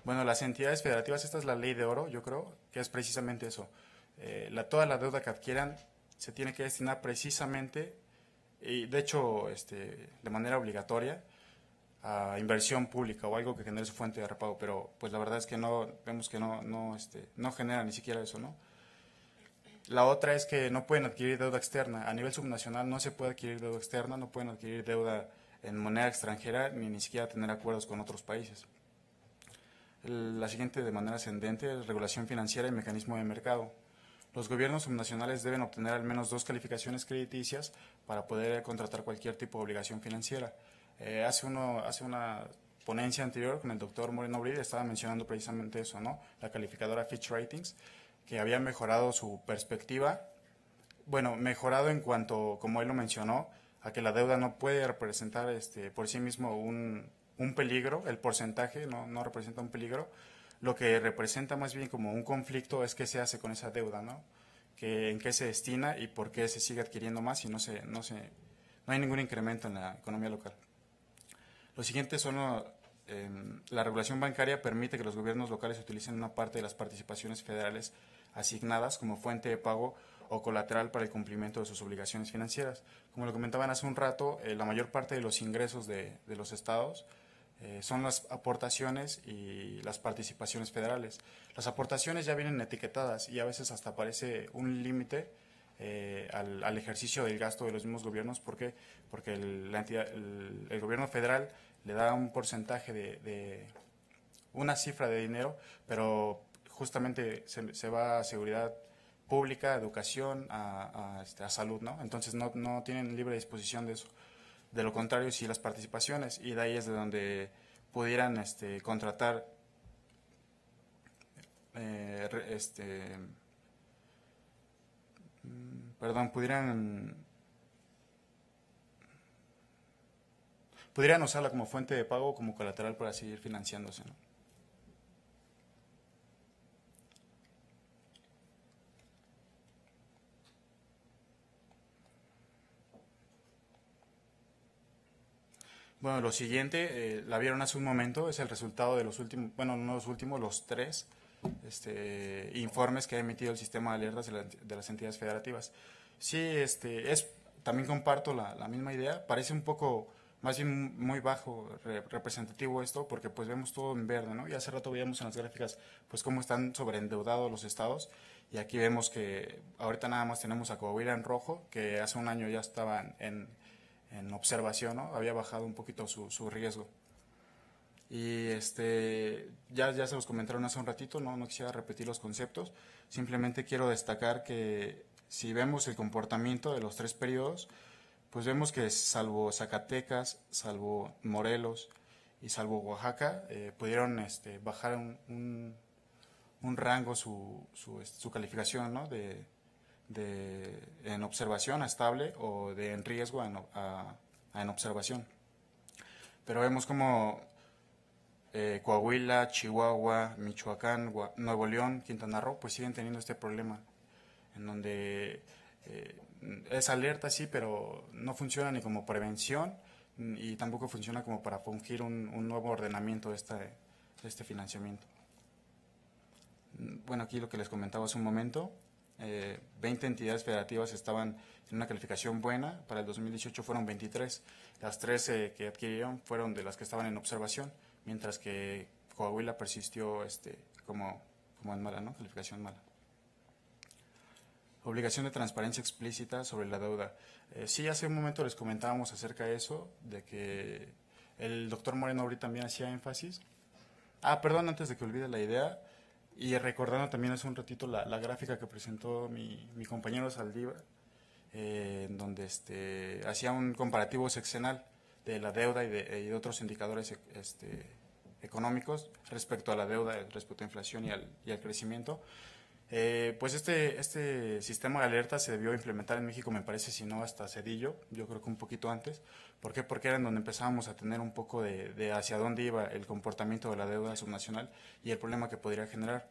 Bueno, las entidades federativas, esta es la ley de oro, yo creo, que es precisamente eso. Toda la deuda que adquieran se tiene que destinar precisamente, y de hecho de manera obligatoria, a inversión pública o algo que genere su fuente de repago, pero pues la verdad es que vemos que no genera ni siquiera eso, ¿no? La otra es que no pueden adquirir deuda externa. A nivel subnacional no se puede adquirir deuda externa, no pueden adquirir deuda en moneda extranjera, ni siquiera tener acuerdos con otros países. La siguiente, de manera ascendente, es regulación financiera y mecanismo de mercado. Los gobiernos subnacionales deben obtener al menos 2 calificaciones crediticias para poder contratar cualquier tipo de obligación financiera. Hace una ponencia anterior con el doctor Moreno Bril estaba mencionando precisamente eso, ¿no? La calificadora Fitch Ratings, que había mejorado su perspectiva bueno, mejorado en cuanto, como él lo mencionó, a que la deuda no puede representar por sí mismo un peligro, el porcentaje no representa un peligro, lo que representa más bien como un conflicto es qué se hace con esa deuda, ¿no? En qué se destina y por qué se sigue adquiriendo más y no hay ningún incremento en la economía local. Los siguientes son la regulación bancaria permite que los gobiernos locales utilicen una parte de las participaciones federales asignadas como fuente de pago o colateral para el cumplimiento de sus obligaciones financieras. Como lo comentaban hace un rato, la mayor parte de los ingresos de los estados son las aportaciones y las participaciones federales. Las aportaciones ya vienen etiquetadas y a veces hasta aparece un límite al ejercicio del gasto de los mismos gobiernos. ¿Por qué? Porque el gobierno federal le da un porcentaje de una cifra de dinero, pero justamente se va a seguridad pública, a educación, a salud, ¿no? Entonces no tienen libre disposición de eso. De lo contrario, sí las participaciones, y de ahí es de donde pudieran contratar pudieran usarla como fuente de pago o como colateral para seguir financiándose, ¿no? Bueno, lo siguiente, la vieron hace un momento, es el resultado de los últimos, bueno, no los últimos, los 3 informes que ha emitido el sistema de alertas de las entidades federativas. Sí, también comparto la misma idea, parece un poco, más bien muy bajo, representativo esto, porque pues vemos todo en verde, ¿no? Y hace rato veíamos en las gráficas, pues cómo están sobreendeudados los estados, y aquí vemos que ahorita nada más tenemos a Coahuila en rojo, que hace un año ya estaban en observación, ¿no? Había bajado un poquito su riesgo. Y ya se los comentaron hace un ratito, no quisiera repetir los conceptos, simplemente quiero destacar que si vemos el comportamiento de los 3 periodos, pues vemos que salvo Zacatecas, salvo Morelos y salvo Oaxaca, pudieron bajar un rango su calificación, ¿no? En observación a estable o en riesgo en observación. Pero vemos como Coahuila, Chihuahua, Michoacán, Nuevo León, Quintana Roo, pues siguen teniendo este problema, en donde es alerta, sí, pero no funciona ni como prevención y tampoco funciona como para fungir un nuevo ordenamiento de este financiamiento. Bueno, aquí lo que les comentaba hace un momento, 20 entidades federativas estaban en una calificación buena, para el 2018 fueron 23, las 13 que adquirieron fueron de las que estaban en observación, mientras que Coahuila persistió como en mala, ¿no? Calificación mala. Obligación de transparencia explícita sobre la deuda. Sí, hace un momento les comentábamos acerca de eso, de que el doctor Moreno ahorita también hacía énfasis. Perdón, antes de que olvide la idea, y recordando también hace un ratito la gráfica que presentó mi compañero Saldívar, en donde hacía un comparativo sexenal de la deuda y de otros indicadores económicos respecto a la deuda, respecto a la inflación y al crecimiento. Pues este sistema de alerta se debió implementar en México, me parece, si no hasta Cedillo, yo creo que un poquito antes. ¿Por qué? Porque era en donde empezábamos a tener un poco de hacia dónde iba el comportamiento de la deuda subnacional y el problema que podría generar.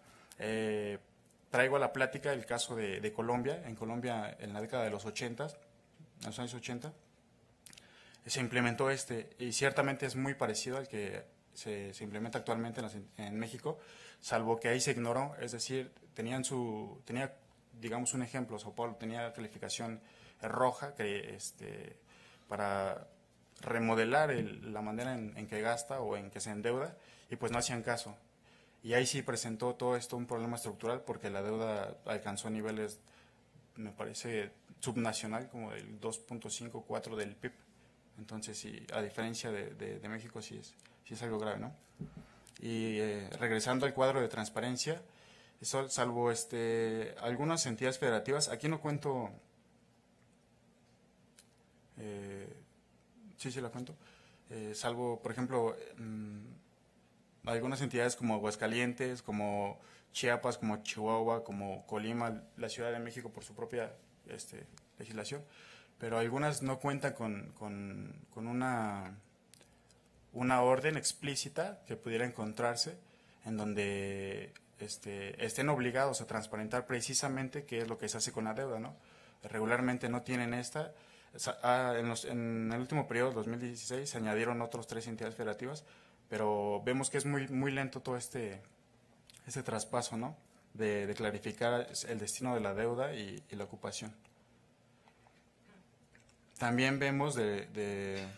Traigo a la plática el caso de Colombia. En Colombia, en la década de los 80, en los años 80, se implementó y ciertamente es muy parecido al que se implementa actualmente en México, salvo que ahí se ignoró, es decir, tenía digamos un ejemplo, Sao Paulo tenía calificación roja para remodelar la manera en que gasta o en que se endeuda, y pues no hacían caso. Y ahí sí presentó todo esto un problema estructural, porque la deuda alcanzó niveles, me parece, subnacional, como del 2.5, 4 del PIB. Entonces, sí, a diferencia de México, sí es algo grave, ¿no? Y regresando al cuadro de transparencia, salvo algunas entidades federativas, aquí no cuento, sí la cuento, salvo, por ejemplo, algunas entidades como Aguascalientes, como Chiapas, como Chihuahua, como Colima, la Ciudad de México por su propia legislación, pero algunas no cuentan con una orden explícita que pudiera encontrarse en donde estén obligados a transparentar precisamente qué es lo que se hace con la deuda, ¿no? Regularmente no tienen esta. En el último periodo, 2016, se añadieron otros 3 entidades federativas, pero vemos que es muy lento todo este traspaso, ¿no? De clarificar el destino de la deuda y la ocupación. También vemos de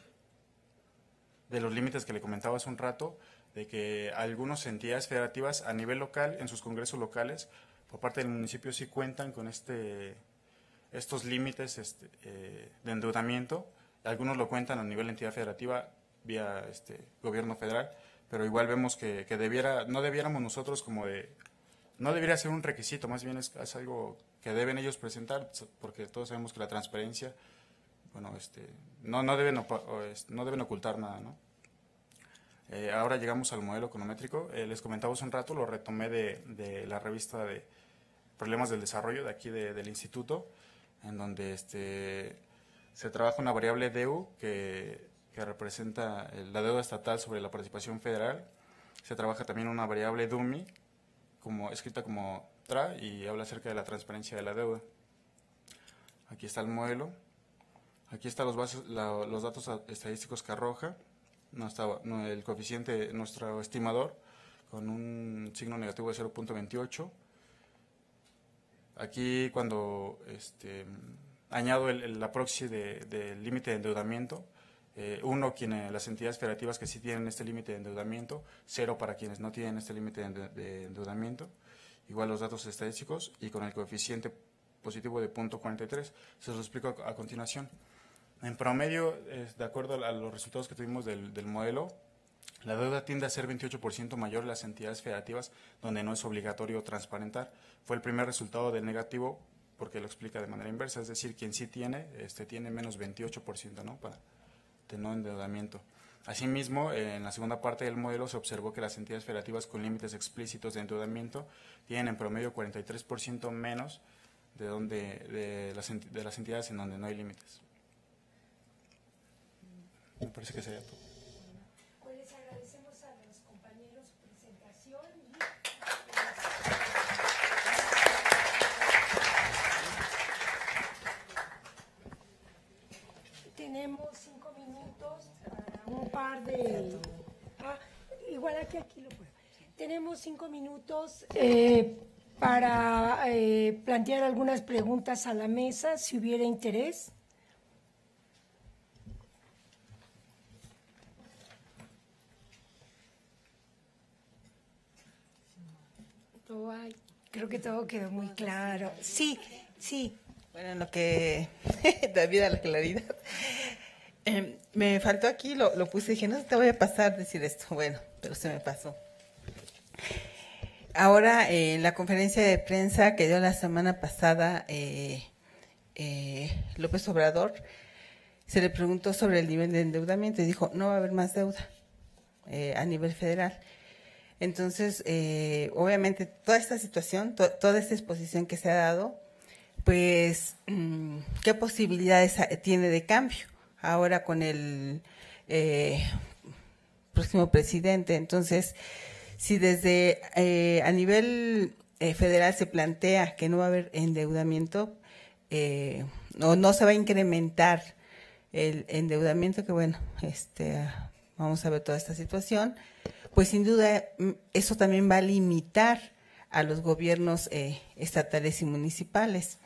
los límites que le comentaba hace un rato, de que algunas entidades federativas a nivel local, en sus congresos locales, por parte del municipio sí cuentan con estos límites de endeudamiento. Algunos lo cuentan a nivel de entidad federativa vía gobierno federal, pero igual vemos que no debiéramos nosotros no debería ser un requisito, más bien es algo que deben ellos presentar, porque todos sabemos que la transparencia, bueno, no deben ocultar nada, ¿no? Ahora llegamos al modelo econométrico. Les comentaba hace un rato, lo retomé de la revista de Problemas del Desarrollo de aquí del instituto, en donde se trabaja una variable DEU que representa la deuda estatal sobre la participación federal. Se trabaja también una variable DUMI, escrita como TRA, y habla acerca de la transparencia de la deuda. Aquí está el modelo. Aquí están los datos estadísticos que arroja el coeficiente, nuestro estimador, con un signo negativo de 0.28. Aquí cuando añado la proxy del límite de endeudamiento, 1 las entidades federativas que sí tienen este límite de endeudamiento, 0 para quienes no tienen este límite de endeudamiento, igual los datos estadísticos, y con el coeficiente positivo de 0.43. Se los explico a continuación. En promedio, de acuerdo a los resultados que tuvimos del modelo, la deuda tiende a ser 28% mayor en las entidades federativas donde no es obligatorio transparentar. Fue el primer resultado del negativo, porque lo explica de manera inversa, es decir, quien sí tiene menos 28%, ¿no? De no endeudamiento. Asimismo, en la segunda parte del modelo se observó que las entidades federativas con límites explícitos de endeudamiento tienen en promedio 43% menos de las entidades en donde no hay límites. Me parece que sería todo. Pues les agradecemos a los compañeros su presentación. Tenemos 5 minutos para un par de... igual aquí lo puedo. Tenemos 5 minutos para plantear algunas preguntas a la mesa, si hubiera interés. Creo que todo quedó muy claro. Sí. Bueno, en lo que David, a la claridad. Me faltó aquí, lo puse y dije, no te voy a pasar decir esto. Bueno, pero se me pasó. Ahora, en la conferencia de prensa que dio la semana pasada López Obrador, se le preguntó sobre el nivel de endeudamiento y dijo, no va a haber más deuda a nivel federal. Entonces, obviamente, toda esta situación, toda esta exposición que se ha dado, pues, ¿qué posibilidades tiene de cambio ahora con el próximo presidente? Entonces, si desde a nivel federal se plantea que no va a haber endeudamiento, no se va a incrementar el endeudamiento, que bueno, vamos a ver toda esta situación, pues sin duda eso también va a limitar a los gobiernos estatales y municipales,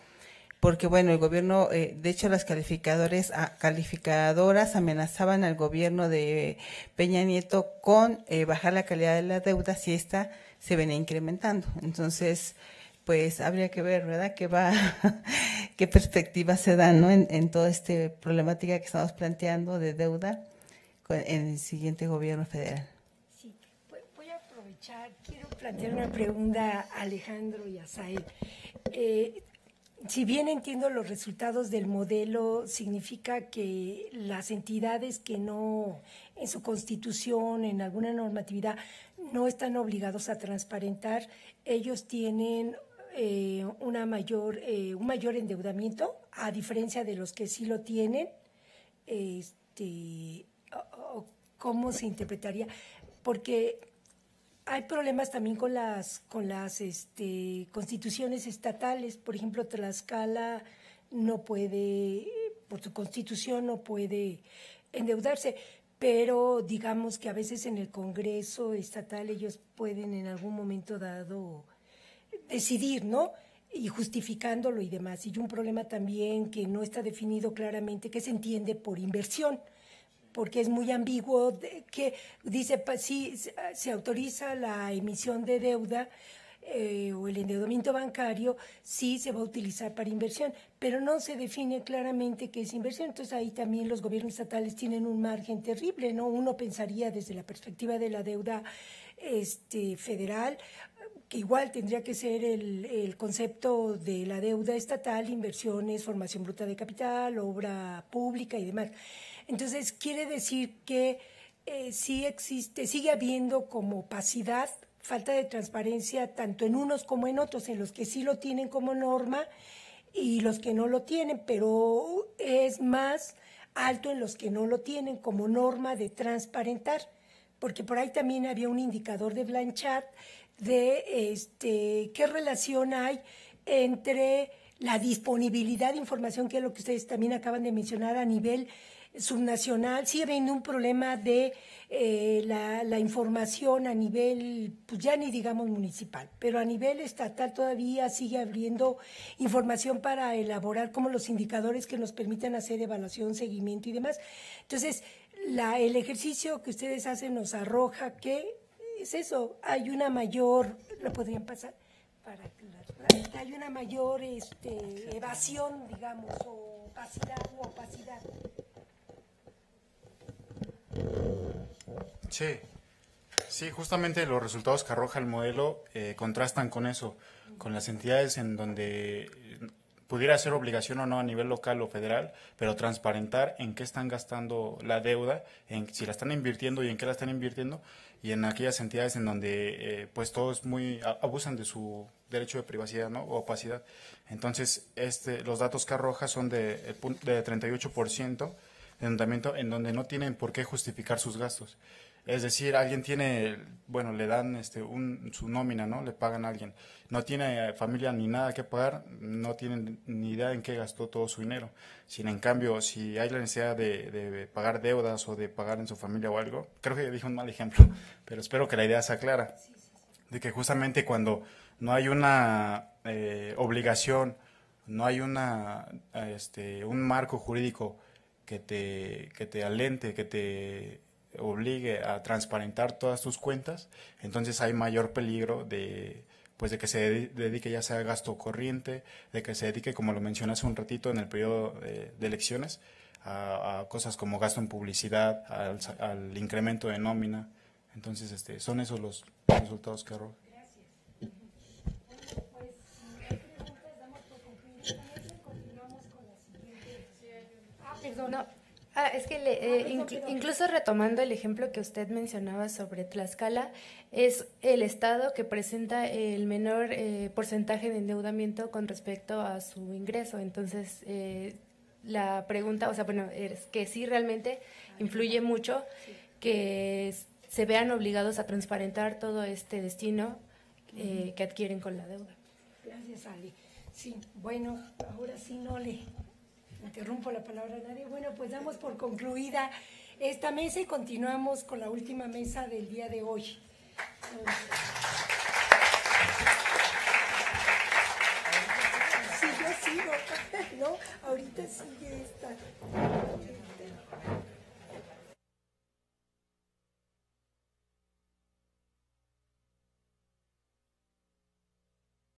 porque bueno, el gobierno, de hecho las calificadoras amenazaban al gobierno de Peña Nieto con bajar la calidad de la deuda si esta se venía incrementando. Entonces, pues habría que ver, ¿verdad?, qué perspectivas se dan, ¿no?, en toda esta problemática que estamos planteando de deuda en el siguiente gobierno federal. Sí, voy a aprovechar, quiero plantear una pregunta a Alejandro y a Sael. Si bien entiendo los resultados del modelo, significa que las entidades que no, en su constitución, en alguna normatividad, no están obligados a transparentar, ellos tienen un mayor endeudamiento, a diferencia de los que sí lo tienen. ¿Cómo se interpretaría? Porque hay problemas también con las constituciones estatales. Por ejemplo, Tlaxcala no puede, por su constitución, no puede endeudarse, pero digamos que a veces en el Congreso estatal ellos pueden en algún momento dado decidir, ¿no? Y justificándolo y demás. Y un problema también que no está definido claramente, que se entiende por inversión, porque es muy ambiguo, que dice, sí, se autoriza la emisión de deuda o el endeudamiento bancario, sí se va a utilizar para inversión, pero no se define claramente qué es inversión. Entonces ahí también los gobiernos estatales tienen un margen terrible, ¿no? Uno pensaría desde la perspectiva de la deuda federal, que igual tendría que ser el concepto de la deuda estatal, inversiones, formación bruta de capital, obra pública y demás. Entonces, quiere decir que sí existe, sigue habiendo como opacidad, falta de transparencia, tanto en unos como en otros, en los que sí lo tienen como norma y los que no lo tienen, pero es más alto en los que no lo tienen como norma de transparentar, porque por ahí también había un indicador de Blanchard de qué relación hay entre la disponibilidad de información, que es lo que ustedes también acaban de mencionar a nivel subnacional. Sigue habiendo un problema de la información a nivel, pues ya ni digamos municipal, pero a nivel estatal todavía sigue abriendo información para elaborar como los indicadores que nos permitan hacer evaluación, seguimiento y demás. Entonces, el ejercicio que ustedes hacen nos arroja que es eso, hay una mayor, lo podrían pasar para aclarar, hay una mayor evasión, digamos, o opacidad. Sí, justamente los resultados que arroja el modelo contrastan con eso, con las entidades en donde pudiera ser obligación o no a nivel local o federal, pero transparentar en qué están gastando la deuda, en si la están invirtiendo y en qué la están invirtiendo, y en aquellas entidades en donde pues todos abusan de su derecho de privacidad, ¿no? O opacidad. Entonces, los datos que arroja son de 38% de endeudamiento en donde no tienen por qué justificar sus gastos. Es decir, alguien tiene, bueno, le dan su nómina, ¿no? Le pagan a alguien. No tiene familia ni nada que pagar, no tienen ni idea en qué gastó todo su dinero. Sin en cambio, si hay la necesidad de pagar deudas o de pagar en su familia o algo, creo que dije un mal ejemplo, pero espero que la idea sea clara. De que justamente cuando no hay una obligación, no hay un marco jurídico que te alente, que te obligue a transparentar todas tus cuentas, entonces hay mayor peligro de que se dedique ya sea a gasto corriente, de que se dedique, como lo mencioné hace un ratito en el periodo de elecciones, a cosas como gasto en publicidad, al incremento de nómina. Entonces son esos los resultados que arroja. Perdón. Es que incluso retomando el ejemplo que usted mencionaba sobre Tlaxcala, es el estado que presenta el menor porcentaje de endeudamiento con respecto a su ingreso. Entonces, la pregunta, es que sí realmente influye mucho que se vean obligados a transparentar todo este destino que adquieren con la deuda. Gracias, Ale. Sí, bueno, ahora sí no le interrumpo la palabra a nadie. Bueno, pues damos por concluida esta mesa y continuamos con la última mesa del día de hoy. Sí, yo sigo, ¿no? Ahorita sigue esta.